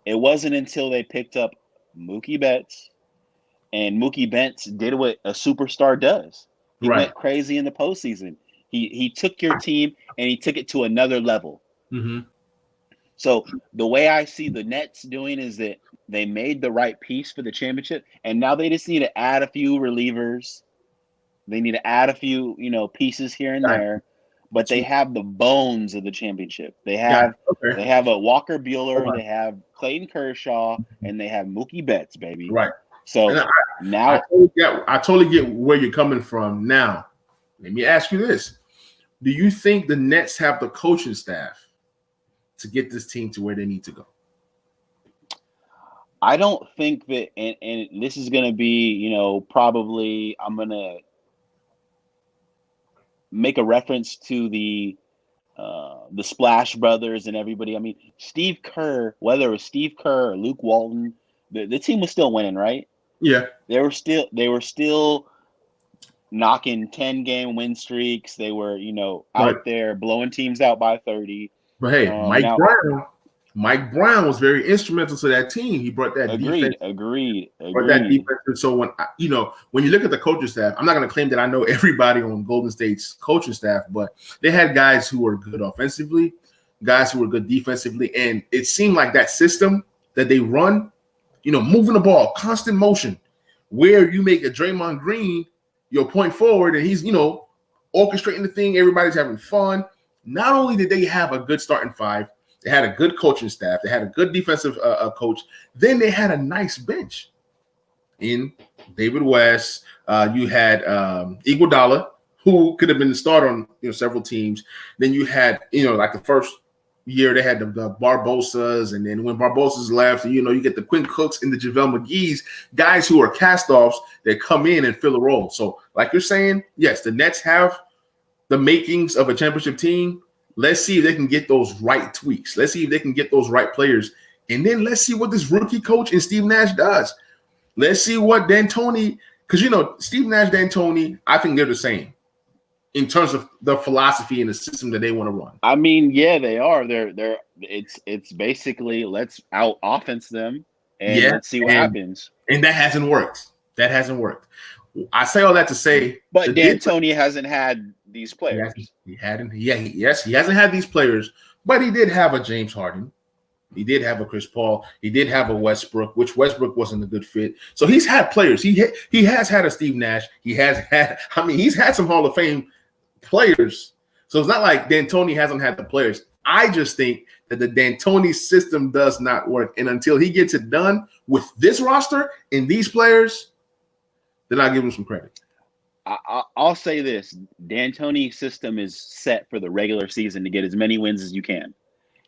It wasn't until they picked up Mookie Betts, and Mookie Betts did what a superstar does. He Right. went crazy in the postseason. He took your team and he took it to another level. So the way I see the Nets doing is that they made the right piece for the championship, and now they just need to add a few relievers. They need to add a few, pieces here and there, but they have the bones of the championship. They have a Walker Buehler, they have Clayton Kershaw, and they have Mookie Betts, baby. Right. So I totally get where you're coming from. Now, let me ask you this: do you think the Nets have the coaching staff to get this team to where they need to go? I don't think that, and this is going to be, probably I'm going to make a reference to the Splash Brothers and everybody. I mean, Steve Kerr, whether it was Steve Kerr or Luke Walton, the team was still winning, right? Yeah. They were still knocking 10-game win streaks. They were, out there blowing teams out by 30. But hey, Mike Brown was very instrumental to that team. He brought that defense. Agreed. Brought that defense. So when you look at the coaching staff, I'm not going to claim that I know everybody on Golden State's coaching staff, but they had guys who were good offensively, guys who were good defensively, and it seemed like that system that they run, moving the ball, constant motion, where you make a Draymond Green your point forward, and he's orchestrating the thing. Everybody's having fun. Not only did they have a good starting five, they had a good coaching staff. They had a good defensive coach. Then they had a nice bench in David West. You had Iguodala, who could have been the starter on several teams. Then you had like the first year they had the Barbosas, and then when Barbosa's left, you get the Quinn Cooks and the JaVale McGee's, guys who are cast-offs that come in and fill a role. So like you're saying, yes, the Nets have the makings of a championship team. Let's see if they can get those right tweaks. Let's see if they can get those right players. And then let's see what this rookie coach and Steve Nash does. Let's see what D'Antoni, because Steve Nash, D'Antoni, I think they're the same in terms of the philosophy and the system that they want to run. I mean, yeah, they are. It's basically let's out offense them and let's see what happens. And that hasn't worked. I say all that to say, but D'Antoni hasn't had these players. He hasn't had these players, but he did have a James Harden. He did have a Chris Paul. He did have a Westbrook, which Westbrook wasn't a good fit. So he's had players. He has had a Steve Nash. He's had some Hall of Fame players. So it's not like D'Antoni hasn't had the players. I just think that the D'Antoni system does not work. And until he gets it done with this roster and these players, then I'll give him some credit. I'll say this. D'Antoni's system is set for the regular season to get as many wins as you can.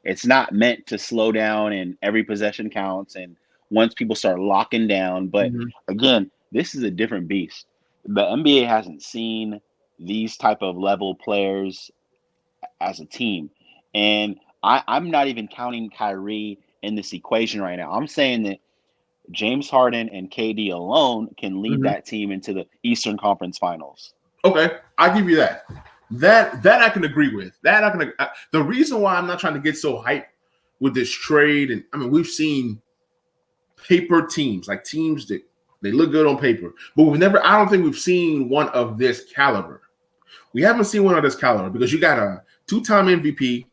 It's not meant to slow down and every possession counts and once people start locking down. But again, this is a different beast. The NBA hasn't seen these type of level players as a team. And I'm not even counting Kyrie in this equation right now. I'm saying that James Harden and KD alone can lead that team into the Eastern Conference Finals. Okay, I'll give you that. That I can agree with. The reason why I'm not trying to get so hyped with this trade, and I mean, we've seen paper teams, like teams that they look good on paper, but I don't think we've seen one of this caliber. We haven't seen one of this caliber because you got a 2-time MVP.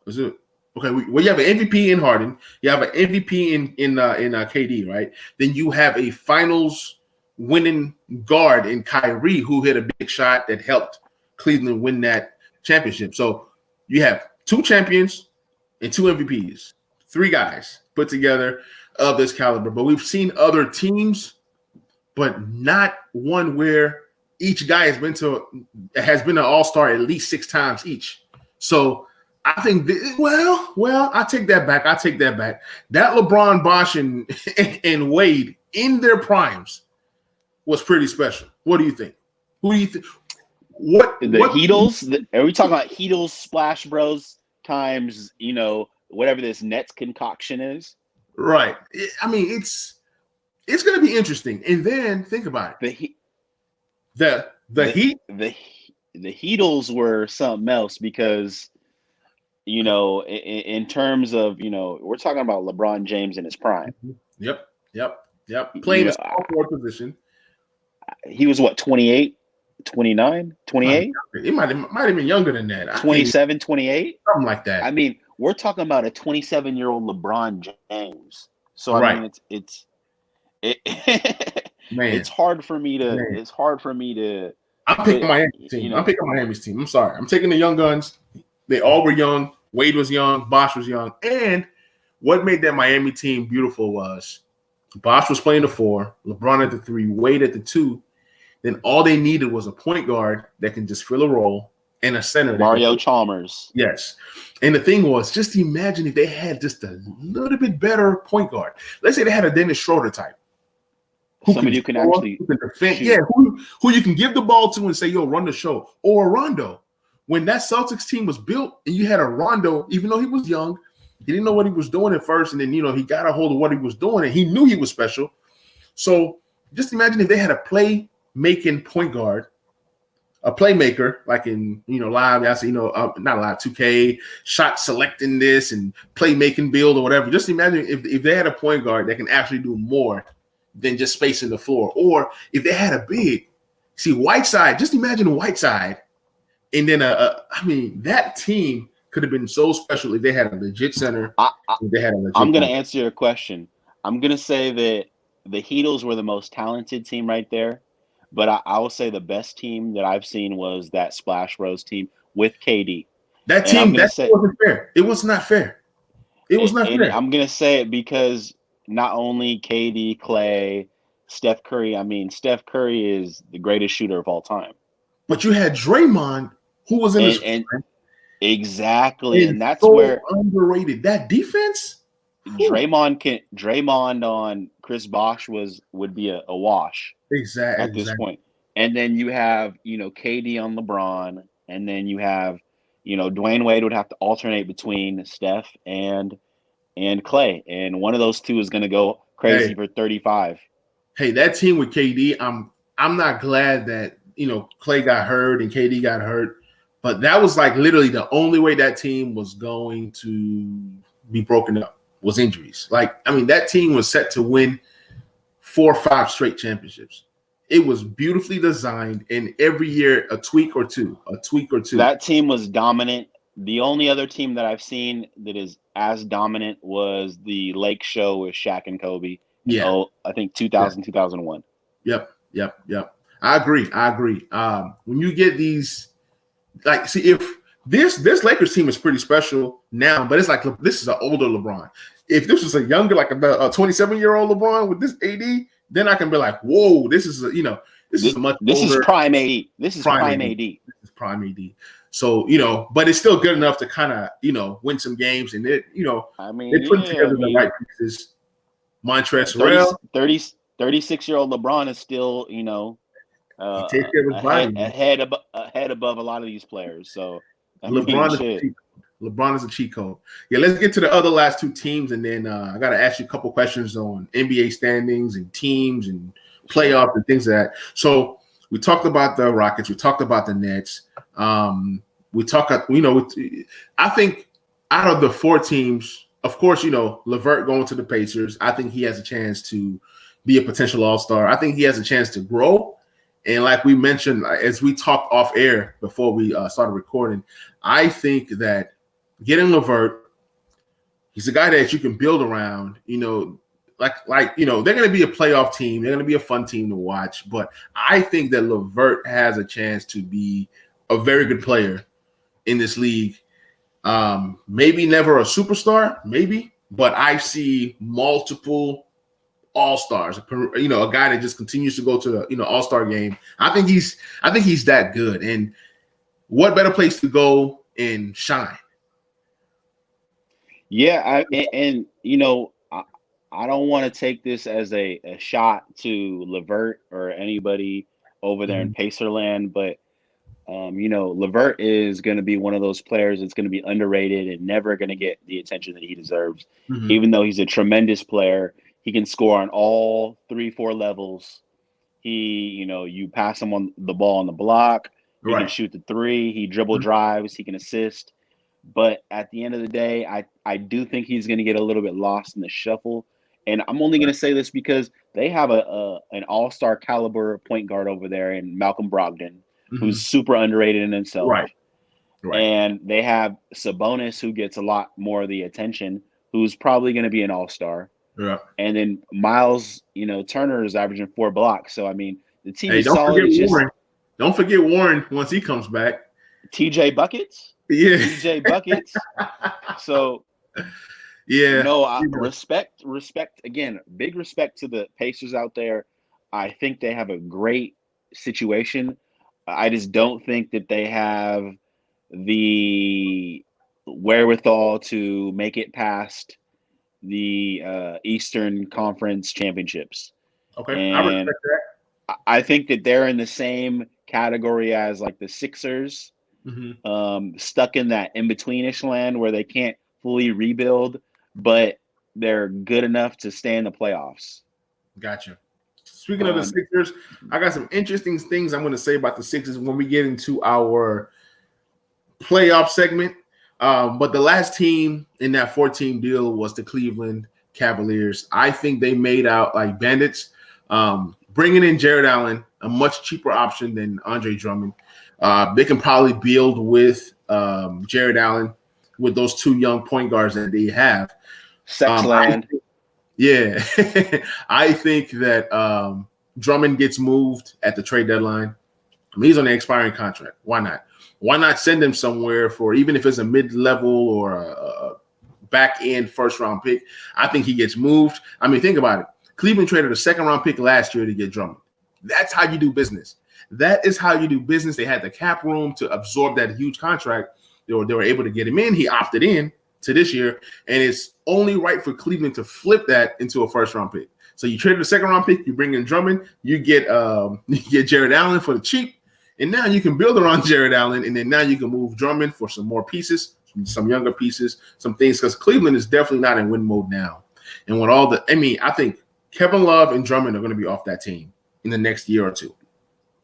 Was it? Okay, well, you have an MVP in Harden, you have an MVP in KD, right? Then you have a Finals winning guard in Kyrie, who hit a big shot that helped Cleveland win that championship. So you have 2 champions and 2 MVPs, 3 guys put together of this caliber. But we've seen other teams, but not one where each guy has been an all-star at least 6 times each. So I think, I take that back. That LeBron, Bosh, and Wade in their primes was pretty special. What do you think? Who do you think? Heatles? Are we talking about Heatles, Splash Bros times, whatever this Nets concoction is? Right. I mean, it's going to be interesting. And then think about it. The Heatles were something else because, in terms of, we're talking about LeBron James in his prime. Yep. Playing the small forward position. He was what, 28, 29, 28? He might have been younger than that. 27, 28? Something like that. I mean, we're talking about a 27-year-old LeBron James. So I mean, it's hard for me to. I'm picking Miami's team. I'm picking Miami's team. I'm sorry. I'm taking the young guns. They all were young. Wade was young. Bosh was young. And what made that Miami team beautiful was Bosh was playing the 4, LeBron at the 3, Wade at the 2. Then all they needed was a point guard that can just fill a role and a center. Mario Chalmers. Yes. And the thing was, just imagine if they had just a little bit better point guard. Let's say they had a Dennis Schroeder type. Somebody who can actually defend. Yeah, who you can give the ball to and say, yo, run the show. Or a Rondo. When that Celtics team was built and you had a Rondo, even though he was young, he didn't know what he was doing at first. And then, he got a hold of what he was doing and he knew he was special. So just imagine if they had a play-making point guard, a playmaker, like in, live, I say, not live, 2K, shot selecting this and playmaking build or whatever. Just imagine if they had a point guard that can actually do more than just spacing the floor. Or if they had a big, Whiteside, just imagine Whiteside. And then, that team could have been so special if they had a legit center. I'm going to answer your question. I'm going to say that the Heatles were the most talented team right there. But I will say the best team that I've seen was that Splash Bros team with KD. That team, wasn't fair. It was not fair. It was not fair. I'm going to say it because not only KD, Clay, Steph Curry. I mean, Steph Curry is the greatest shooter of all time. But you had Draymond, who was in his prime. Exactly, and that's so where underrated that defense. Draymond on Chris Bosh would be a wash. Exactly. At this point. And then you have, KD on LeBron, and then you have, Dwayne Wade would have to alternate between Steph and Clay, and one of those two is going to go crazy for 35. Hey, that team with KD, I'm not glad that Clay got hurt and KD got hurt, but that was like literally the only way that team was going to be broken up was injuries. That team was set to win 4 or 5 straight championships. It was beautifully designed, and every year a tweak or two. That team was dominant. The only other team that I've seen that is as dominant was the Lake Show with Shaq and Kobe. Yeah. I think 2000, 2001. Yep. I agree. When you get these, if this Lakers team is pretty special now, but it's like this is an older LeBron. If this was a younger, like a 27-year-old LeBron with this AD, then I can be like, whoa, this is prime AD. This is prime AD. This is prime AD. So, but it's still good enough to kind of, win some games. And they put together the right pieces. Montrezl Harrell. 36-year-old LeBron is still, he takes care of his body. ahead above a lot of these players. So LeBron LeBron is a cheat code. Yeah, let's get to the other last two teams, and then I got to ask you a couple questions on NBA standings and teams and playoffs and things like that. So we talked about the Rockets. We talked about the Nets. We talk, I think out of the four teams, of course, LeVert going to the Pacers. I think he has a chance to be a potential all-star. I think he has a chance to grow. And like we mentioned, as we talked off air before we started recording, I think that getting LeVert, he's a guy that you can build around. They're going to be a playoff team. They're going to be a fun team to watch. But I think that LeVert has a chance to be a very good player in this league. Maybe never a superstar, maybe, but I see multiple all-stars, a guy that just continues to go to the all-star game. I think he's that good. And what better place to go and shine? Yeah, I don't want to take this as a shot to LeVert or anybody over there in Pacerland, but LeVert is going to be one of those players that's going to be underrated and never going to get the attention that he deserves. Even though he's a tremendous player, he can score on all 3-4 levels. You pass him on the ball on the block. He can shoot the three. He dribble drives. He can assist. But at the end of the day, I do think he's going to get a little bit lost in the shuffle. And I'm only going to say this because they have an all-star caliber point guard over there in Malcolm Brogdon, who's super underrated in himself. Right. And they have Sabonis, who gets a lot more of the attention, who's probably going to be an all-star. Yeah. And then Miles, Turner is averaging 4 blocks. So, I mean, the team is solid. Don't forget Warren once he comes back. TJ Buckets? Yeah. TJ Buckets. So, yeah. Respect. Again, big respect to the Pacers out there. I think they have a great situation. I just don't think that they have the wherewithal to make it past the Eastern Conference Championships. Okay, and I respect that. I think that they're in the same category as like the Sixers, stuck in that in-betweenish land where they can't fully rebuild, but they're good enough to stay in the playoffs. Gotcha. Speaking of the Sixers, I got some interesting things I'm going to say about the Sixers when we get into our playoff segment. But the last team in that 4-team deal was the Cleveland Cavaliers. I think they made out like bandits, bringing in Jared Allen, a much cheaper option than Andre Drummond. They can probably build with Jared Allen with those two young point guards that they have. Sexland. Yeah. I think that Drummond gets moved at the trade deadline. I mean, he's on an expiring contract. Why not? Why not send him somewhere for, even if it's a mid-level or a back-end first-round pick? I think he gets moved. I mean, think about it. Cleveland traded a second-round pick last year to get Drummond. That's how you do business. That is how you do business. They had the cap room to absorb that huge contract. They were able to get him in. He opted in to this year, and it's only right for Cleveland to flip that into a first-round pick. So you traded a second-round pick, you bring in Drummond, you get Jared Allen for the cheap, and now you can build around Jared Allen, and then now you can move Drummond for some more pieces, some younger pieces, some things, because Cleveland is definitely not in win mode now. And with I think Kevin Love and Drummond are going to be off that team in the next year or two.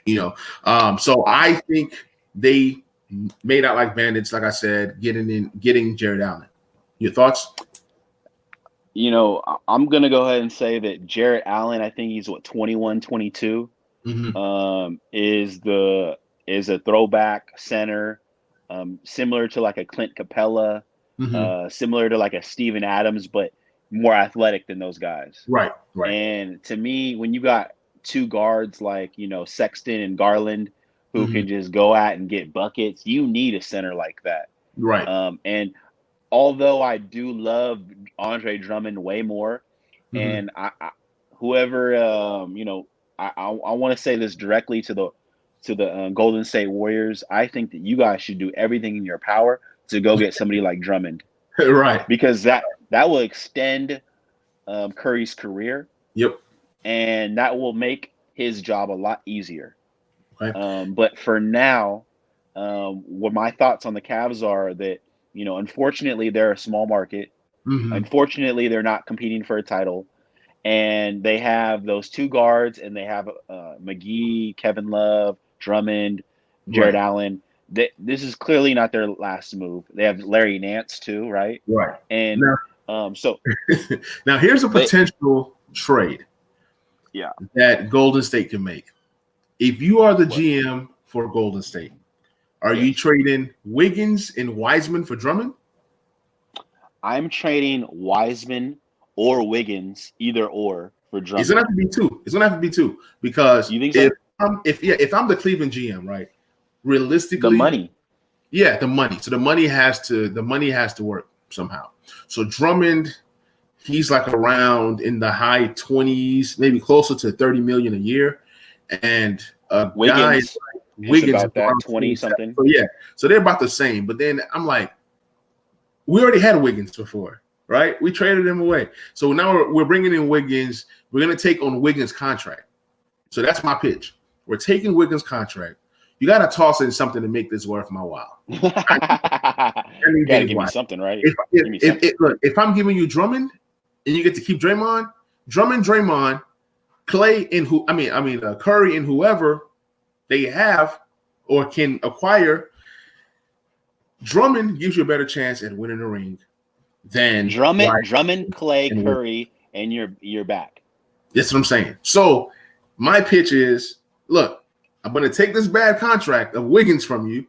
So I think they made out like bandits, like I said, getting Jared Allen. Your thoughts? I'm going to go ahead and say that Jared Allen, I think he's 21, 22. Is a throwback center, similar to like a Clint Capella, similar to like a Steven Adams, but more athletic than those guys. Right. And to me, when you got two guards like, Sexton and Garland, who can just go out and get buckets, you need a center like that. Right. And although I do love Andre Drummond way more, and I whoever, I want to say this directly to the Golden State Warriors. I think that you guys should do everything in your power to go get somebody like Drummond, right? Because that will extend Curry's career. Yep, and that will make his job a lot easier. Okay. But for now, what my thoughts on the Cavs are that unfortunately, they're a small market. Mm-hmm. Unfortunately, they're not competing for a title. And they have those two guards, and they have McGee, Kevin Love, Drummond, Jared Allen. This is clearly not their last move. They have Larry Nance too, right? Right. And so now here's a potential trade. Yeah. That Golden State can make. If you are the GM for Golden State, are you trading Wiggins and Wiseman for Drummond? I'm trading Wiseman or Wiggins, either or, for Drummond. It's gonna have to be two. It's gonna have to be two because you think so? if I'm the Cleveland GM, right? Realistically, the money. Yeah, the money. So the money has to work somehow. So Drummond, he's like around in the high 20s, maybe closer to 30 million a year, and Wiggins about that 20 something. So yeah, so they're about the same. But then I'm like, we already had Wiggins before, right? We traded him away. So now we're bringing in Wiggins. We're going to take on Wiggins' contract. So that's my pitch. We're taking Wiggins' contract. You got to toss in something to make this worth my while. You got to give me something, right? If I'm giving you Drummond and you get to keep Draymond, Draymond, Clay, and Curry and whoever they have or can acquire, Drummond gives you a better chance at winning the ring than Drummond, Clay, Curry, and you're back. That's what I'm saying. So my pitch is, look, I'm going to take this bad contract of Wiggins from you,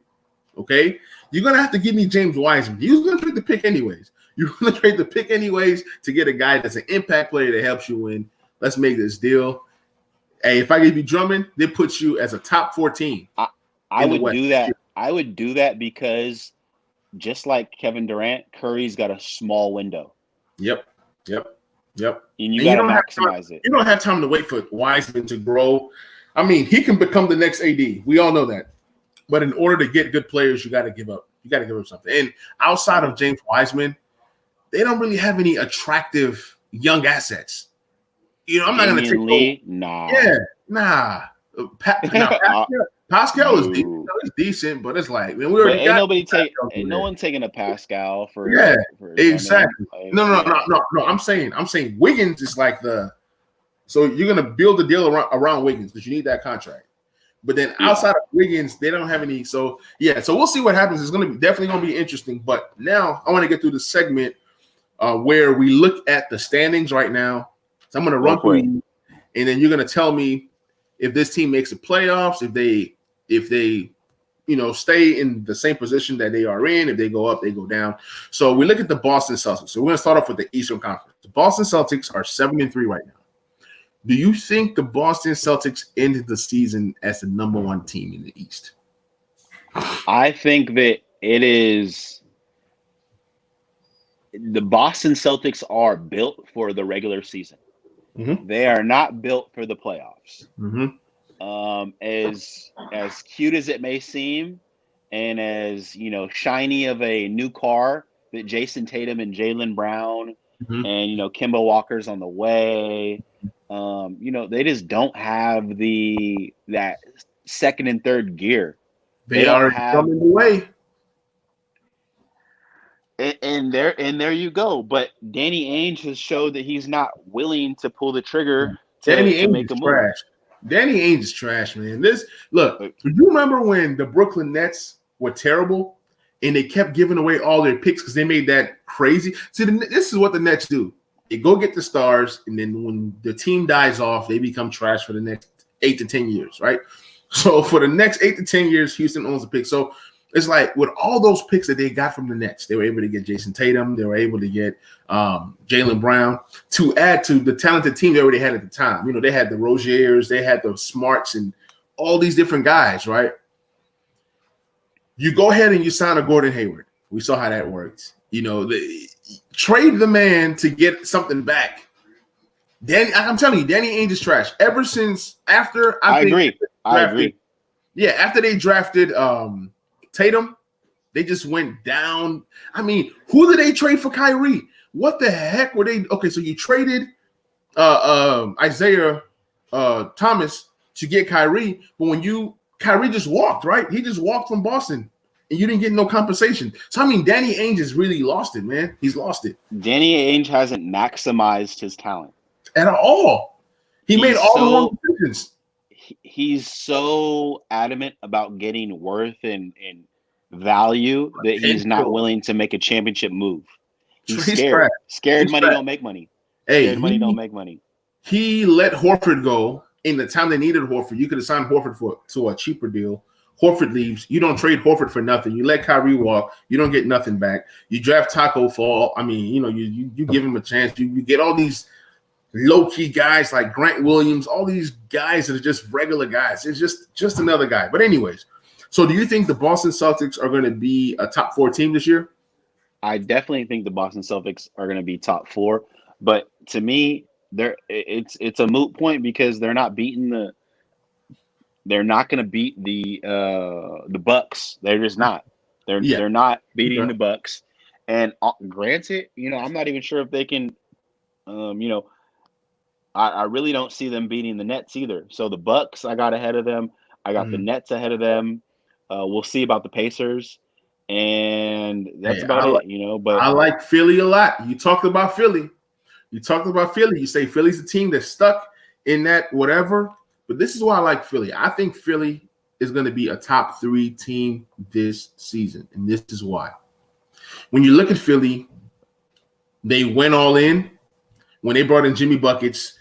okay? You're going to have to give me James Wiseman. You're going to trade the pick anyways. You're going to trade the pick anyways to get a guy that's an impact player that helps you win. Let's make this deal. Hey, if I give you Drummond, they put you as a top 14. I would do that. I would do that because just like Kevin Durant, Curry's got a small window. Yep. And you got to maximize it. You don't have time to wait for Wiseman to grow. I mean, he can become the next AD. We all know that. But in order to get good players, you got to give up. You got to give up something. And outside of James Wiseman, they don't really have any attractive young assets. I'm not going to take Lee. Nah. Yeah, nah. Pascal is decent. He's decent, but it's like, man, we already no one taking a Pascal for exactly. No. I'm saying Wiggins is like so you're gonna build a deal around Wiggins because you need that contract. But then outside of Wiggins, they don't have any. So so we'll see what happens. It's definitely gonna be interesting. But now I want to get through the segment where we look at the standings right now. So I'm gonna run through you, and then you're gonna tell me if this team makes the playoffs, if they stay in the same position that they are in, if they go up, they go down. So we look at the Boston Celtics. So we're going to start off with the Eastern Conference. The Boston Celtics are 7-3 right now. Do you think the Boston Celtics ended the season as the number one team in the East? I think that it is. The Boston Celtics are built for the regular season. Mm-hmm. They are not built for the playoffs. Mm-hmm. As cute as it may seem, and as shiny of a new car that Jason Tatum and Jaylen Brown and Kemba Walker's on the way, they just don't have that second and third gear. They are coming the way. And there you go. But Danny Ainge has showed that he's not willing to pull the trigger to make a move. Trash. Danny Ainge is trash, man. Do you remember when the Brooklyn Nets were terrible and they kept giving away all their picks because they made that crazy? See, this is what the Nets do. They go get the stars, and then when the team dies off, they become trash for the next 8 to 10 years, right? So for the next 8 to 10 years, Houston owns the pick. So it's like with all those picks that they got from the Nets, they were able to get Jason Tatum. They were able to get Jaylen Brown to add to the talented team they already had at the time. They had the Roziers, they had the Smarts, and all these different guys, right? You go ahead and you sign a Gordon Hayward. We saw how that worked. Trade the man to get something back. I'm telling you, Danny Ainge is trash. Ever since after I agree. Yeah, after they drafted Tatum, they just went down. I mean, who did they trade for Kyrie? What the heck were they? Okay, so you traded Isaiah Thomas to get Kyrie, but Kyrie just walked, right? He just walked from Boston and you didn't get no compensation. So I mean, Danny Ainge has really lost it, man. He's lost it. Danny Ainge hasn't maximized his talent at all. He made all the wrong decisions. He's so adamant about getting worth and value that he's not willing to make a championship move. He's scared. Scared money don't make money. Scared money don't make money. He let Horford go in the time they needed Horford. You could have signed Horford to a cheaper deal. Horford leaves. You don't trade Horford for nothing. You let Kyrie walk. You don't get nothing back. You draft Taco Fall. I mean, you give him a chance. You get all these low-key guys like Grant Williams, all these guys that are just regular guys. It's just another guy. But anyways, so do you think the Boston Celtics are going to be a top 4 team this year? I definitely think the Boston Celtics are going to be top 4. But to me, it's a moot point because they're not beating they're not going to beat the Bucks. They're just not. They're not beating the Bucks. And granted, I'm not even sure if they can. I really don't see them beating the Nets either. So the Bucks, I got ahead of them. I got the Nets ahead of them. We'll see about the Pacers, and that's about it. But I like Philly a lot. You talked about Philly. You say Philly's the team that's stuck in that whatever. But this is why I like Philly. I think Philly is going to be a top 3 team this season. And this is why. When you look at Philly, they went all in. When they brought in Jimmy Buckets,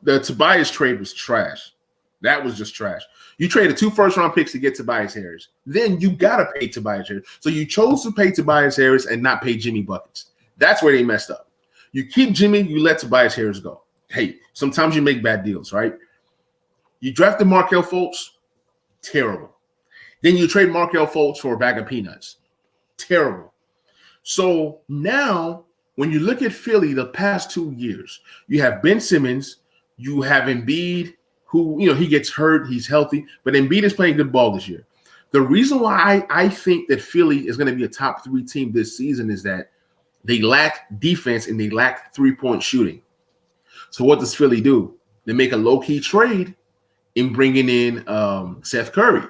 the Tobias trade was trash. That was just trash. You traded 2 first-round picks to get Tobias Harris. Then you got to pay Tobias Harris. So you chose to pay Tobias Harris and not pay Jimmy Buckets. That's where they messed up. You keep Jimmy, you let Tobias Harris go. Hey, sometimes you make bad deals, right? You drafted Markelle Fultz, terrible. Then you trade Markelle Fultz for a bag of peanuts, terrible. So now when you look at Philly the past 2 years, you have Ben Simmons, you have Embiid, who, he gets hurt, he's healthy, but Embiid is playing good ball this year. The reason why I think that Philly is going to be a top 3 team this season is that they lack defense and they lack 3-point shooting. So what does Philly do? They make a low-key trade in bringing in Seth Curry,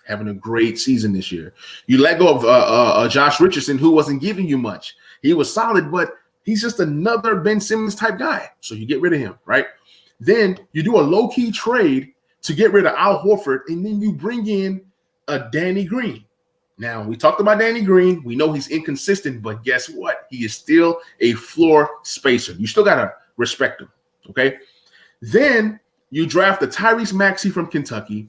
having a great season this year. You let go of Josh Richardson, who wasn't giving you much. He was solid, but he's just another Ben Simmons type guy. So you get rid of him, right? Then you do a low-key trade to get rid of Al Horford, and then you bring in a Danny Green. Now, we talked about Danny Green. We know he's inconsistent, but guess what? He is still a floor spacer. You still got to respect him, okay? Then you draft the Tyrese Maxey from Kentucky.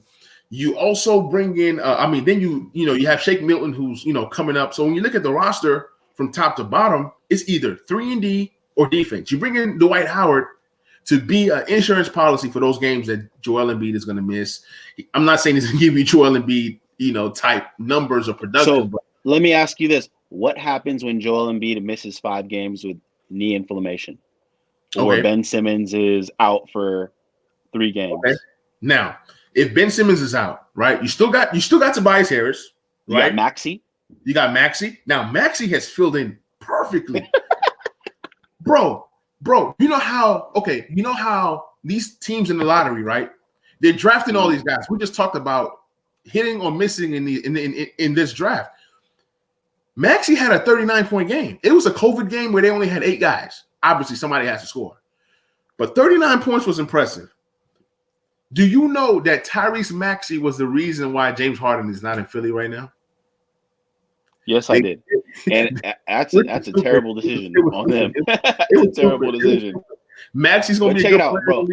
You also bring in, then you have Shake Milton, who's, coming up. So when you look at the roster from top to bottom, it's either 3-and-D or defense. You bring in Dwight Howard to be an insurance policy for those games that Joel Embiid is going to miss. I'm not saying he's going to give you Joel Embiid, type numbers or production. So let me ask you this. What happens when Joel Embiid misses 5 games with knee inflammation? Or Ben Simmons is out for 3 games? Okay. Now, if Ben Simmons is out, right, you still got Tobias Harris, right? You got Maxey. Now, Maxey has filled in perfectly. Bro, you know how these teams in the lottery, right? They're drafting all these guys. We just talked about hitting or missing in this draft. Maxey had a 39-point game. It was a COVID game where they only had 8 guys. Obviously, somebody has to score. But 39 points was impressive. Do you know that Tyrese Maxey was the reason why James Harden is not in Philly right now? Yes, I did. And that's a terrible decision on them. It's a terrible decision. Maxey's going to be check it out, bro.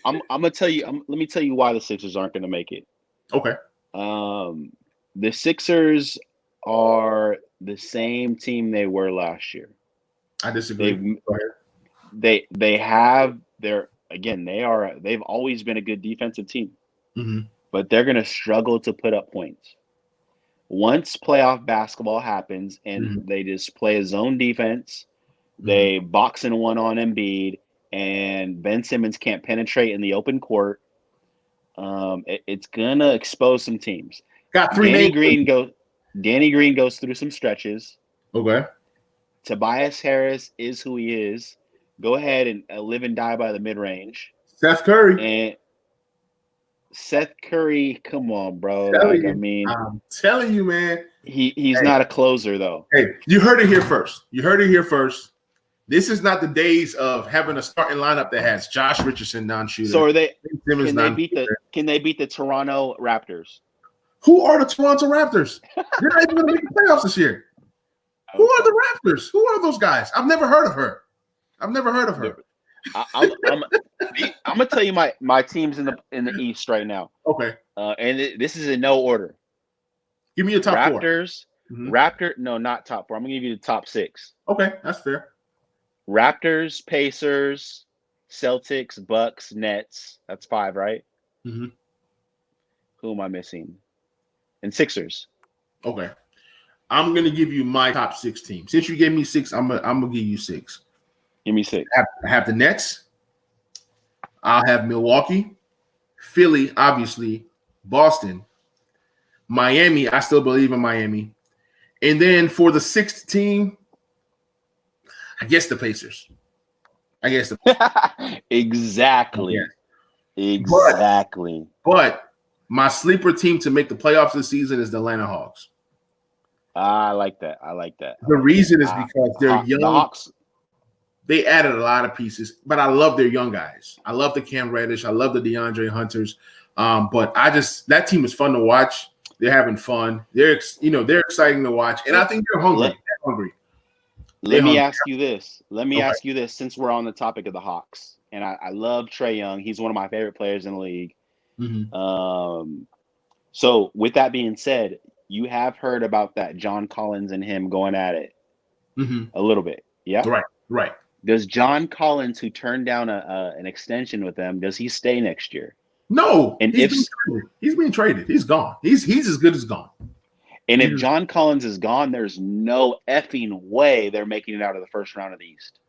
I'm going to tell you. Let me tell you why the Sixers aren't going to make it. Okay. The Sixers are the same team they were last year. I disagree. They've always been a good defensive team, mm-hmm. but they're going to struggle to put up points. Once playoff basketball happens and mm-hmm. they just play a zone defense, mm-hmm. they box in one on Embiid, and Ben Simmons can't penetrate in the open court. It's gonna expose some teams. Got 3 names. Danny Green goes through some stretches. Okay. Tobias Harris is who he is. Go ahead and live and die by the mid-range. Seth Curry. Seth Curry, come on, bro. I'm telling you, man. He's not a closer though. Hey, you heard it here first. This is not the days of having a starting lineup that has Josh Richardson non-shooter. So are they? Can they beat the Toronto Raptors? Who are the Toronto Raptors? They're not even going to make the playoffs this year. Who are the Raptors? Who are those guys? I've never heard of her. I'm I'm gonna tell you my teams in the East right now. Okay. This is in no order. Give me your top four. Raptor. No, not top four. I'm gonna give you the top 6. Okay, that's fair. Raptors, Pacers, Celtics, Bucks, Nets. That's 5, right? Mm-hmm. Who am I missing? And Sixers. Okay. I'm gonna give you my top 6 teams. Since you gave me 6, I'm gonna give you 6. Give me 6. I have the Nets. I'll have Milwaukee, Philly, obviously, Boston, Miami. I still believe in Miami. And then for the 6th team, I guess the Pacers. Exactly. Yeah. Exactly. But my sleeper team to make the playoffs this season is the Atlanta Hawks. I like that. The reason is because they're young. The Hawks. They added a lot of pieces, but I love their young guys. I love the Cam Reddish. I love the DeAndre Hunters. But that team is fun to watch. They're having fun. They're exciting to watch, and I think they're hungry. Let me ask you this. Since we're on the topic of the Hawks, and I love Trae Young. He's one of my favorite players in the league. Mm-hmm. So with that being said, you have heard about that John Collins and him going at it a little bit. Yeah. Right. Does John Collins, who turned down an extension with them, does he stay next year? No. And he's being traded. He's gone. He's as good as gone. And if John Collins is gone, there's no effing way they're making it out of the first round of the East.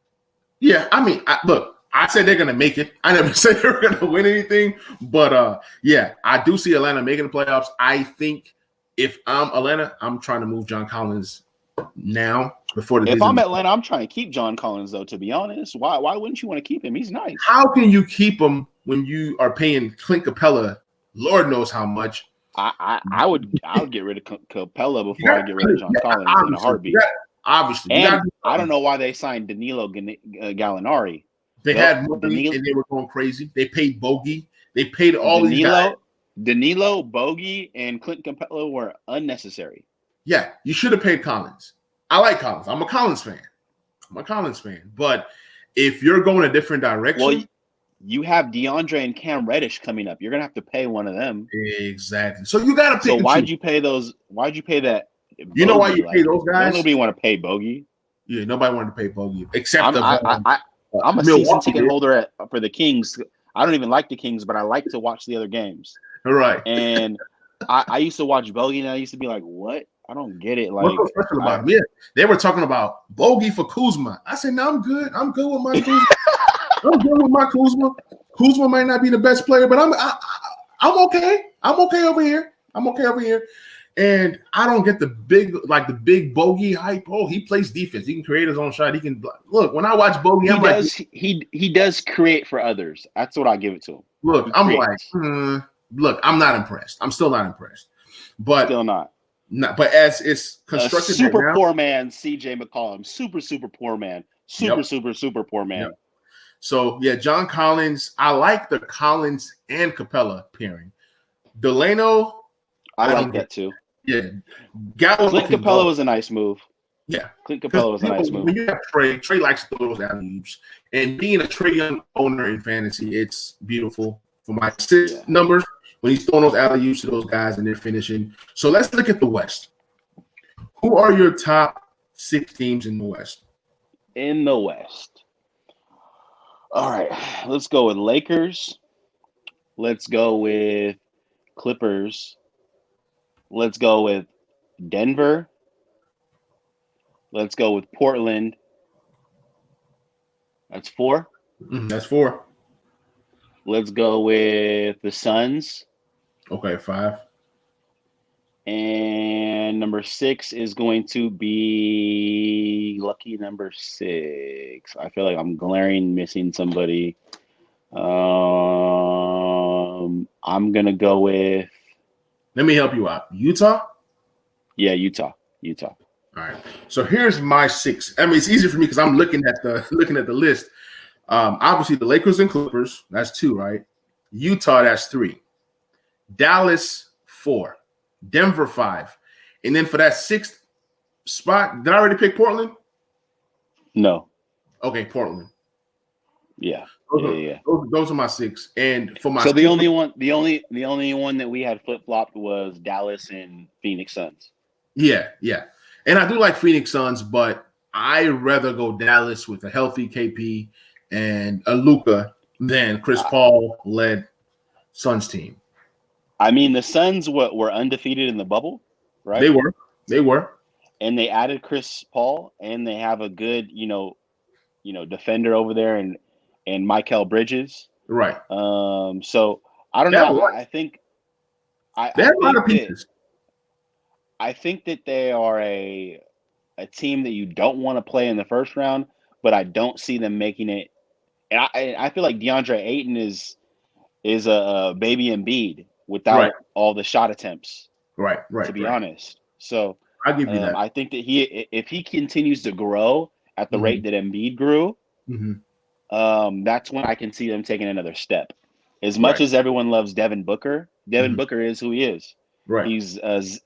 Yeah, I mean, look, I said they're going to make it. I never said they were going to win anything. But, yeah, I do see Atlanta making the playoffs. I think if I'm Atlanta, I'm trying to move John Collins now before the If I'm Atlanta, I'm trying to keep John Collins, though, to be honest. Why wouldn't you want to keep him? He's nice. How can you keep him when you are paying Clint Capella Lord knows how much? I would get rid of Capella before I get rid of John Collins in a heartbeat. Obviously. And I don't know why they signed Danilo Gallinari. They had money and they were going crazy. They paid Bogey. They paid all these guys. Danilo, Bogey, and Clint Capella were unnecessary. Yeah, you should have paid Collins. I like Collins. I'm a Collins fan. But if you're going a different direction. Well, you have DeAndre and Cam Reddish coming up. You're going to have to pay one of them. Exactly. So you got to pick. So why'd you pay those? Why'd you pay that? Bogey? You know why you pay those guys? Nobody want to pay Bogey. Yeah, nobody wanted to pay Bogey except I'm a season ticket holder for the Kings. I don't even like the Kings, but I like to watch the other games. All right. And I used to watch Bogey, and I used to be like, "What? I don't get it." Like, what's so special about him? Yeah, they were talking about Bogey for Kuzma. I said, "No, I'm good. I'm good with my Kuzma. I'm good with my Kuzma. Kuzma might not be the best player, but I'm okay. I'm okay over here. And I don't get the big Bogey hype. Oh, he plays defense. He can create his own shot. He can look. When I watch Bogey, he does create for others. That's what I give it to him. Look, look, I'm not impressed. I'm still not impressed. But still not. But as it's constructed, super poor man, CJ McCollum. Super poor man. Super poor man. Yep. So yeah, John Collins. I like the Collins and Capella pairing. Delano, I like that too. Yeah, Clint Capella was a nice move. Yeah, Clint Capella was a nice move. When you have Trey likes to throw those alley-oops, and being a Trae Young owner in fantasy, it's beautiful for my numbers when he's throwing those alley-oops to those guys and they're finishing. So let's look at the West. Who are your top 6 teams in the West? In the West. All right, let's go with Lakers. Let's go with Clippers. Let's go with Denver. Let's go with Portland. That's 4. That's 4. Let's go with the Suns. Okay, 5. And number 6 is going to be lucky number 6. I feel like I'm glaring missing somebody. I'm gonna go with. Let me help you out. Utah. Yeah, Utah. All right. So here's my 6. I mean, it's easy for me because I'm looking at the list. Obviously, the Lakers and Clippers. That's 2, right? Utah. That's 3. Dallas 4. Denver 5. And then for that 6th spot, did I already pick Portland? No. Okay, Portland. Yeah. Those are my 6. And for my the only one that we had flip flopped was Dallas and Phoenix Suns. Yeah. And I do like Phoenix Suns, but I rather go Dallas with a healthy KP and a Luka than Chris Paul led Suns team. I mean, the Suns were undefeated in the bubble, right? They were. And they added Chris Paul, and they have a good, defender over there and Mikal Bridges. Right. So I don't know. I think they have a lot of pieces. I think that they are a team that you don't want to play in the first round, but I don't see them making it. And I feel like DeAndre Ayton is a baby Embiid without all the shot attempts. Right. To be honest, so I'll give you that. I think that if he continues to grow at the rate that Embiid grew, that's when I can see them taking another step. As much as everyone loves Devin Booker, Booker is who he is. Right. He's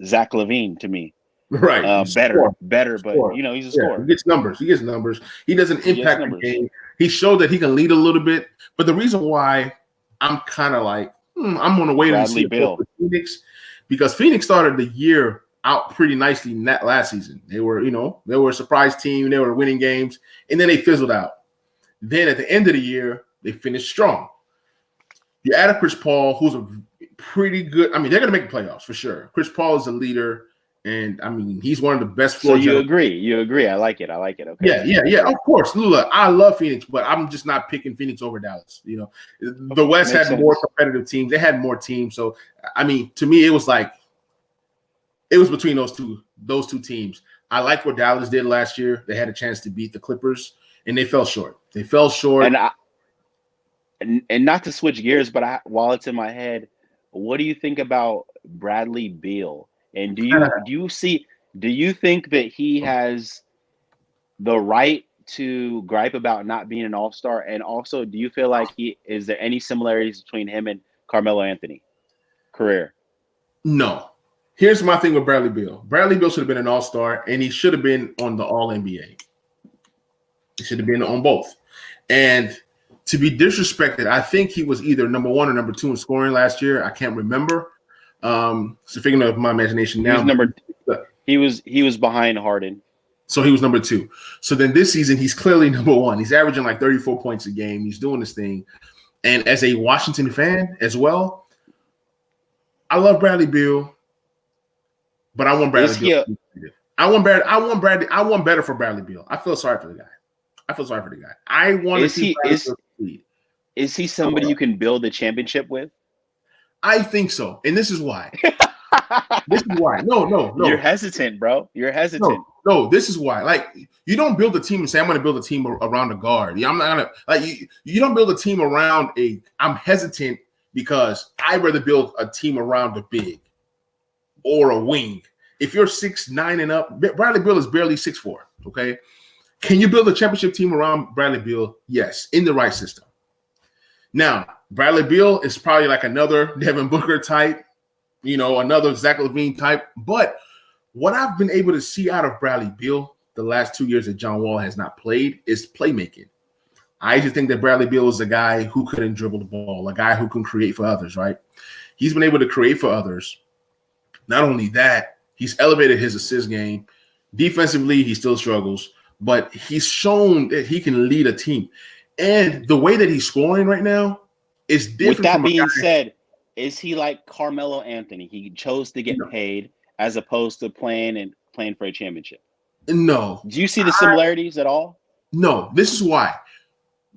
Zach LaVine to me. Right. Better, but he's a scorer. He gets numbers. He doesn't impact the game. He showed that he can lead a little bit. But the reason why I'm kind of like, I'm going to wait and see Phoenix, because Phoenix started the year out pretty nicely in that last season. They were a surprise team. They were winning games, and then they fizzled out. Then at the end of the year, they finished strong. You added Chris Paul, who's a pretty good. I mean, they're going to make the playoffs for sure. Chris Paul is a leader, and I mean, he's one of the best. So you agree? I like it. Okay. Yeah. Of course, look, I love Phoenix, but I'm just not picking Phoenix over Dallas. The West had more competitive teams. They had more teams. So, I mean, to me, it was between those two teams. I like what Dallas did last year. They had a chance to beat the Clippers, and they fell short. And not to switch gears, but while it's in my head, what do you think about Bradley Beal? And do you think that he has the right to gripe about not being an all-star? And also, do you feel like is there any similarities between him and Carmelo Anthony career? No. Here's my thing with Bradley Beal. Bradley Beal should have been an all-star, and he should have been on the All-NBA. He should have been on both. And to be disrespected, I think he was either number 1 or number 2 in scoring last year. I can't remember. So figuring out my imagination now. He was behind Harden. So he was number 2. So then this season, he's clearly number 1. He's averaging like 34 points a game. He's doing this thing. And as a Washington fan as well, I love Bradley Beal, but I want Bradley Beal. I want better for Bradley Beal. I feel sorry for the guy. I want to see Bradley Beal succeed. Is he somebody you can build a championship with? I think so, and this is why. No. You're hesitant, bro. You're hesitant. No, this is why. Like, you don't build a team and say, I'm going to build a team around a guard. I'm not going to, like, you don't build a team around I'm hesitant because I'd rather build a team around a big or a wing. If you're 6'9" and up, Bradley Beal is barely 6'4", okay? Can you build a championship team around Bradley Beal? Yes, in the right system. Now, Bradley Beal is probably like another Devin Booker type, another Zach LaVine type. But what I've been able to see out of Bradley Beal the last 2 years that John Wall has not played is playmaking. I just think that Bradley Beal is a guy who couldn't dribble the ball, a guy who can create for others, right? He's been able to create for others. Not only that, he's elevated his assist game. Defensively, he still struggles, but he's shown that he can lead a team. And the way that he's scoring right now is different. With that being said, is he like Carmelo Anthony? He chose to get paid as opposed to playing for a championship. No. Do you see the similarities at all? No. This is why.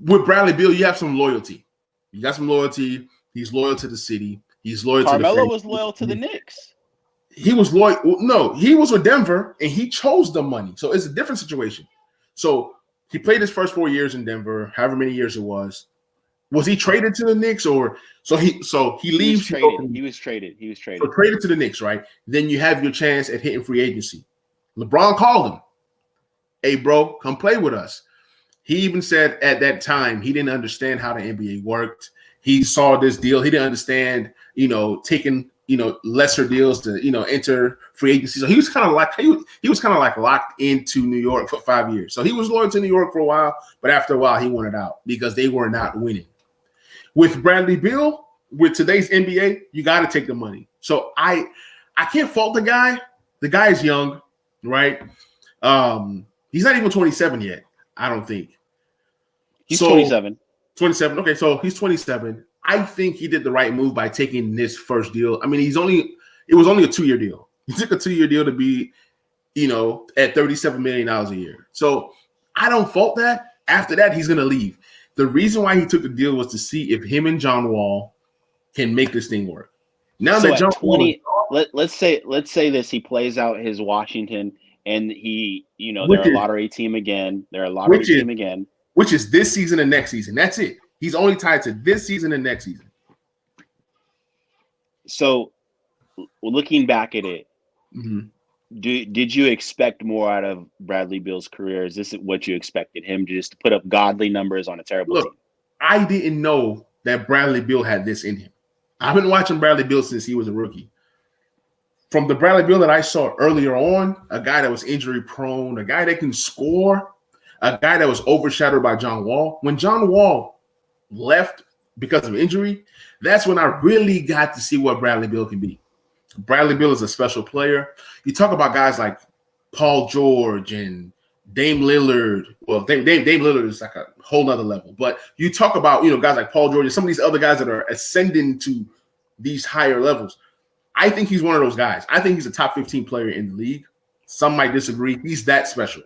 With Bradley Beal, you have some loyalty. You got some loyalty. He's loyal to the city. He's loyal to the Carmelo was loyal to the Knicks. He was loyal. No, he was with Denver, and he chose the money. So it's a different situation. So he played his first 4 years in Denver, however many years it was. Was he traded to the Knicks or so he leaves? He was traded. So traded to the Knicks, right? Then you have your chance at hitting free agency. LeBron called him. Hey, bro, come play with us. He even said at that time he didn't understand how the NBA worked. He saw this deal. He didn't understand, taking, lesser deals to, enter free agency. So he was kind of like he was kind of like locked into New York for 5 years. So he was loyal to New York for a while, but after a while he wanted out because they were not winning. With Bradley Beal, with today's NBA, you got to take the money. So I can't fault the guy. The guy is young, right? He's not even 27 yet, I don't think. He's 27. 27. Okay, so he's 27. I think he did the right move by taking this first deal. I mean, it was only a 2-year deal. He took a 2-year deal to be, at $37 million a year. So I don't fault that. After that, he's going to leave. The reason why he took the deal was to see if him and John Wall can make this thing work. Now so that John 20, let's say this, he plays out his Washington and he, they're a lottery team again. Which is this season and next season. That's it. He's only tied to this season and next season. So looking back at it, mm-hmm. Did you expect more out of Bradley Beal's career? Is this what you expected him to just put up godly numbers on a terrible team? I didn't know that Bradley Beal had this in him. I've been watching Bradley Beal since he was a rookie. From the Bradley Beal that I saw earlier on, a guy that was injury prone, a guy that can score, a guy that was overshadowed by John Wall. When John Wall left because of injury, that's when I really got to see what Bradley Beal can be. Bradley Beal is a special player. You talk about guys like Paul George and Dame Lillard. Well, Dame Lillard is like a whole nother level. But you talk about, guys like Paul George and some of these other guys that are ascending to these higher levels. I think he's one of those guys. I think he's a top 15 player in the league. Some might disagree. He's that special.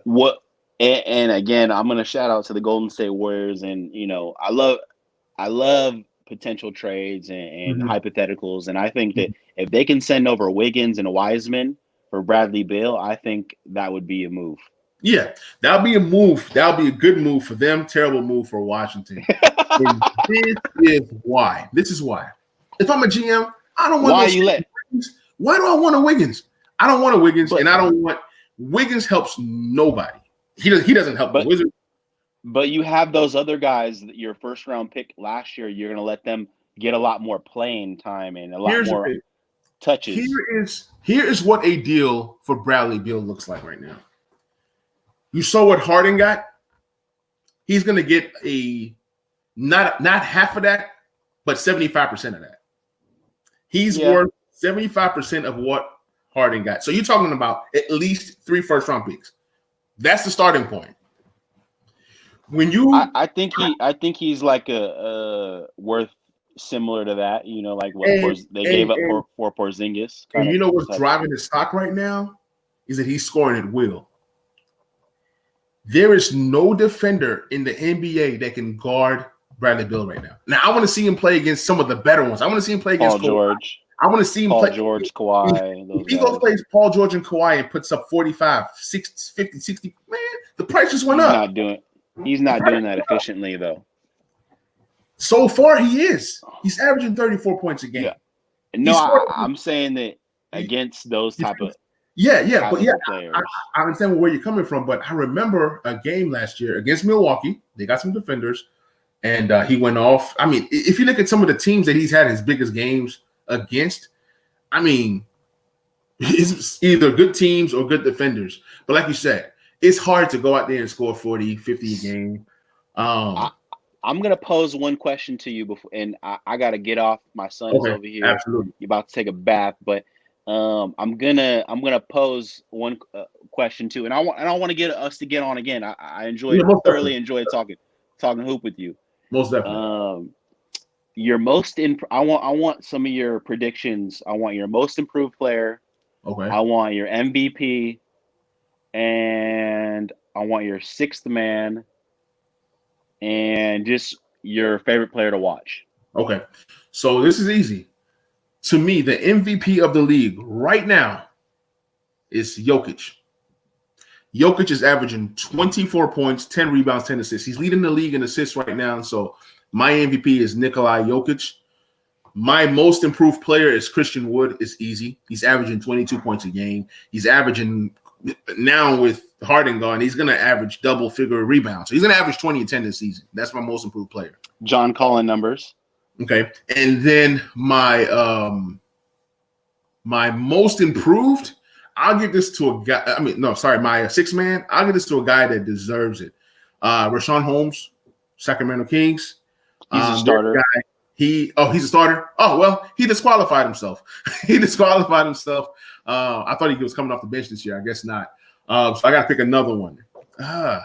And again, I'm going to shout out to the Golden State Warriors. And, I love potential trades and mm-hmm. hypotheticals. And I think that if they can send over Wiggins and Wiseman for Bradley Beal, I think that would be a move. Yeah, that'll be a move. That'll be a good move for them. Terrible move for Washington. This is why. If I'm a GM, I don't want Wiggins. Why do I want a Wiggins? I don't want a Wiggins, and I don't want Wiggins helps nobody. He doesn't help the Wizards. But you have those other guys, your first round pick last year, you're going to let them get a lot more playing time and a lot more touches. Here is what a deal for Bradley Beal looks like right now. You saw what Harden got? He's going to get not half of that, but 75% of that. He's worth 75% of what Harden got. So you're talking about at least 3 first-round picks. That's the starting point. When I think he's like a worth similar to that, like what they gave up for Porzingis. And you know what's driving his stock right now is that he's scoring at will. There is no defender in the NBA that can guard Bradley Beal right now. Now I want to see him play against some of the better ones. I want to see him play against Paul George. I want to see him Paul play George, Kawhi. If he goes plays Paul George and Kawhi and puts up 45, 60, 50, 60, man, the price just went up. He's not doing that efficiently, though. So far, he is. He's averaging 34 points a game. Yeah. No, I'm saying that against those type of players. I understand where you're coming from, but I remember a game last year against Milwaukee. They got some defenders, and he went off. I mean, if you look at some of the teams that he's had his biggest games against, I mean, it's either good teams or good defenders. But like you said, it's hard to go out there and score 40, 50 a game. I'm going to pose one question to you before, and I got to get off. My son's over here. Absolutely. You're about to take a bath, but I'm gonna pose one question too, and I want to get us to get on again. I thoroughly enjoyed talking hoop with you. Most definitely. I want some of your predictions. I want your most improved player. Okay. I want your MVP, and I want your sixth man, and just your favorite player to watch. Okay. So this is easy. To me, the MVP of the league right now is Jokic. Jokic is averaging 24 points, 10 rebounds, 10 assists. He's leading the league in assists right now. So My MVP is Nikolai Jokic. My most improved player is Christian Wood. It's easy. He's averaging 22 points a game. He's averaging now with Harden gone, he's going to average double-figure rebounds. So he's going to average 20 and 10 this season. That's my most improved player. John Collin numbers. Okay. And then my most improved, I'll give this to a guy. My sixth man. I'll give this to a guy that deserves it. Rashawn Holmes, Sacramento Kings. He's a starter. He's a starter. Oh, well, he disqualified himself. I thought he was coming off the bench this year. I guess not. So I got to pick another one.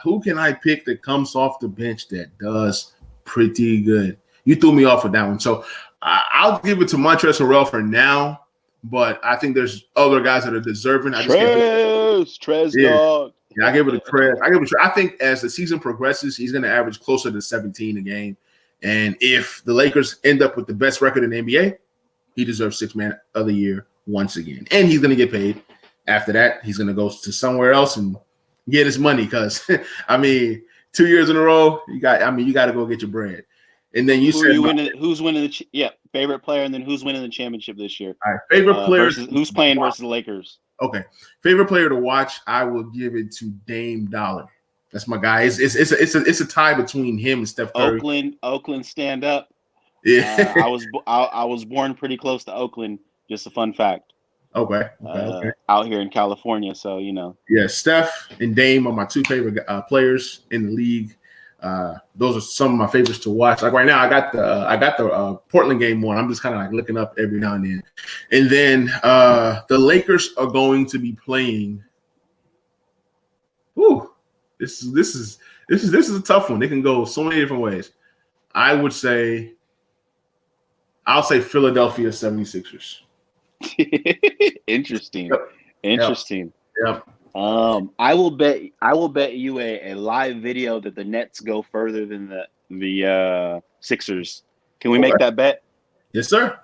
Who can I pick that comes off the bench that does pretty good? You threw me off with that one. So I'll give it to Montrezl Harrell for now, but I think there's other guys that are deserving. Trez dog. Yeah, I give it a Trez. I think as the season progresses, he's going to average closer to 17 a game. And if the Lakers end up with the best record in the NBA, he deserves Sixth Man of the Year once again. And he's going to get paid. After that, he's going to go to somewhere else and get his money because, 2 years in a row, you got to go get your bread. And then who's winning the favorite player, and then who's winning the championship this year? All right, favorite player. Who's playing versus the Lakers? Okay. Favorite player to watch, I will give it to Dame Dollar. That's my guy. It's a tie between him and Steph Curry. Oakland, stand up. Yeah, I was born pretty close to Oakland. Just a fun fact. Okay. Out here in California, so you know. Yeah, Steph and Dame are my two favorite players in the league. Those are some of my favorites to watch. Like right now, I got the Portland game on. I'm just kind of like looking up every now and then. And then the Lakers are going to be playing. Whew. This is a tough one. They can go so many different ways. I'll say Philadelphia 76ers. Interesting. Yep. I will bet you a live video that the Nets go further than the Sixers. Can we make that bet? Yes, sir.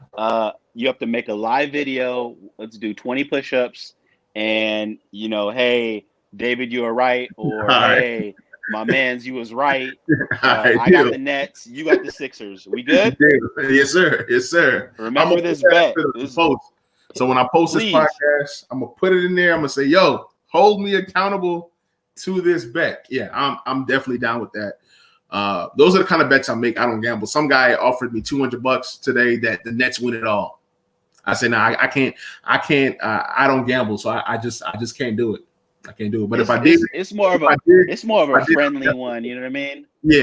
You have to make a live video. Let's do 20 push-ups, and hey, David, you were right, or hey, my man's, you was right. I got the Nets, you got the Sixers. We good? Yes, sir. Remember this bet. So when I post this podcast, I'm gonna put it in there. I'm gonna say, "Yo, hold me accountable to this bet." Yeah, I'm definitely down with that. Those are the kind of bets I make. I don't gamble. Some guy offered me $200 today that the Nets win it all. I said, "No, I can't. I don't gamble, so I just can't do it. I can't do it." But if I did, it's more of a friendly one. You know what I mean? Yeah.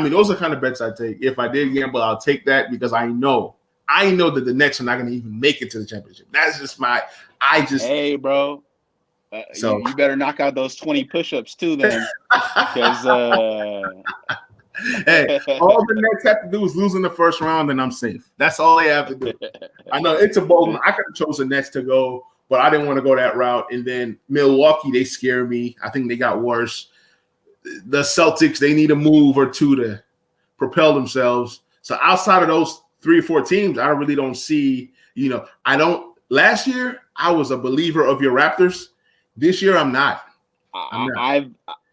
Those are the kind of bets I take. If I did gamble, I'll take that because I know that the Nets are not going to even make it to the championship. That's just hey, bro. So you better knock out those 20 push-ups too, then, because hey, all the Nets have to do is lose in the first round, and I'm safe. That's all they have to do. I know it's a bold one. I could have chosen the Nets to go, but I didn't want to go that route. And then Milwaukee, they scare me. I think they got worse. The Celtics, they need a move or two to propel themselves. So outside of those 3 or 4 teams, I really don't see. Last year, I was a believer of your Raptors. This year, I'm not. I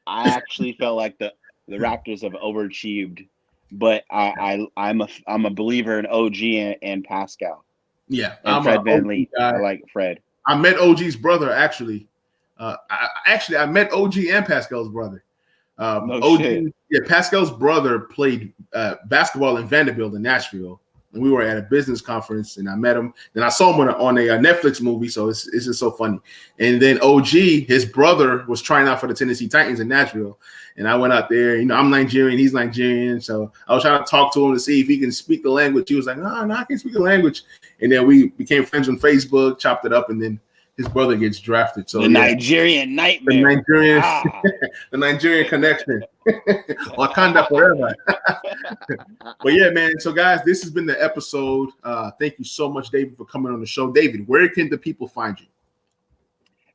actually felt like the Raptors have overachieved, but I'm a believer in OG and Pascal. Yeah, and I'm Fred VanVleet. I like Fred. I met OG's brother actually. I met OG and Pascal's brother. Shit. Yeah, Pascal's brother played basketball in Vanderbilt in Nashville. And we were at a business conference, and I met him. Then I saw him on a Netflix movie, so it's just so funny. And then OG, his brother, was trying out for the Tennessee Titans in Nashville. And I went out there. I'm Nigerian, he's Nigerian. So I was trying to talk to him to see if he can speak the language. He was like, no, I can't speak the language. And then we became friends on Facebook, chopped it up, and then his brother gets drafted. So Nigerian nightmare. The Nigerian connection. Wakanda forever. But yeah, man. So guys, this has been the episode. Thank you so much, David, for coming on the show. David, where can the people find you?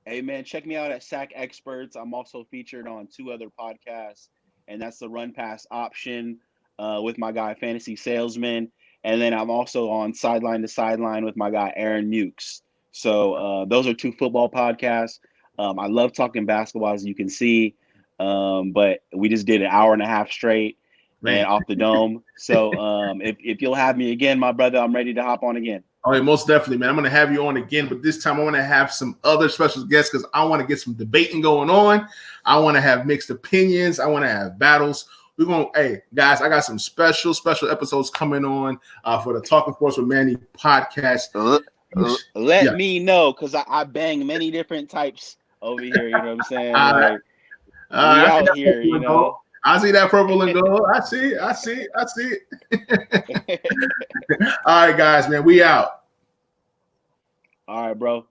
Hey man, check me out at Sack Experts. I'm also featured on 2 other podcasts, and that's the Run Pass Option with my guy Fantasy Salesman, and then I'm also on Sideline to Sideline with my guy Aaron Mukes. So those are 2 football podcasts. I love talking basketball, as you can see, but we just did an hour and a half straight. and off the dome. So if you'll have me again, my brother, I'm ready to hop on again. Oh, yeah, most definitely, man. I'm going to have you on again, but this time I want to have some other special guests because I want to get some debating going on. I want to have mixed opinions. I want to have battles. We're going to, hey, guys, I got some special episodes coming on for the Talking Sports with Manny podcast. Let me know because I bang many different types over here. You know what I'm saying? Like, we out here, you know. I see that purple and gold. I see it. All right, guys, man. We out. All right, bro.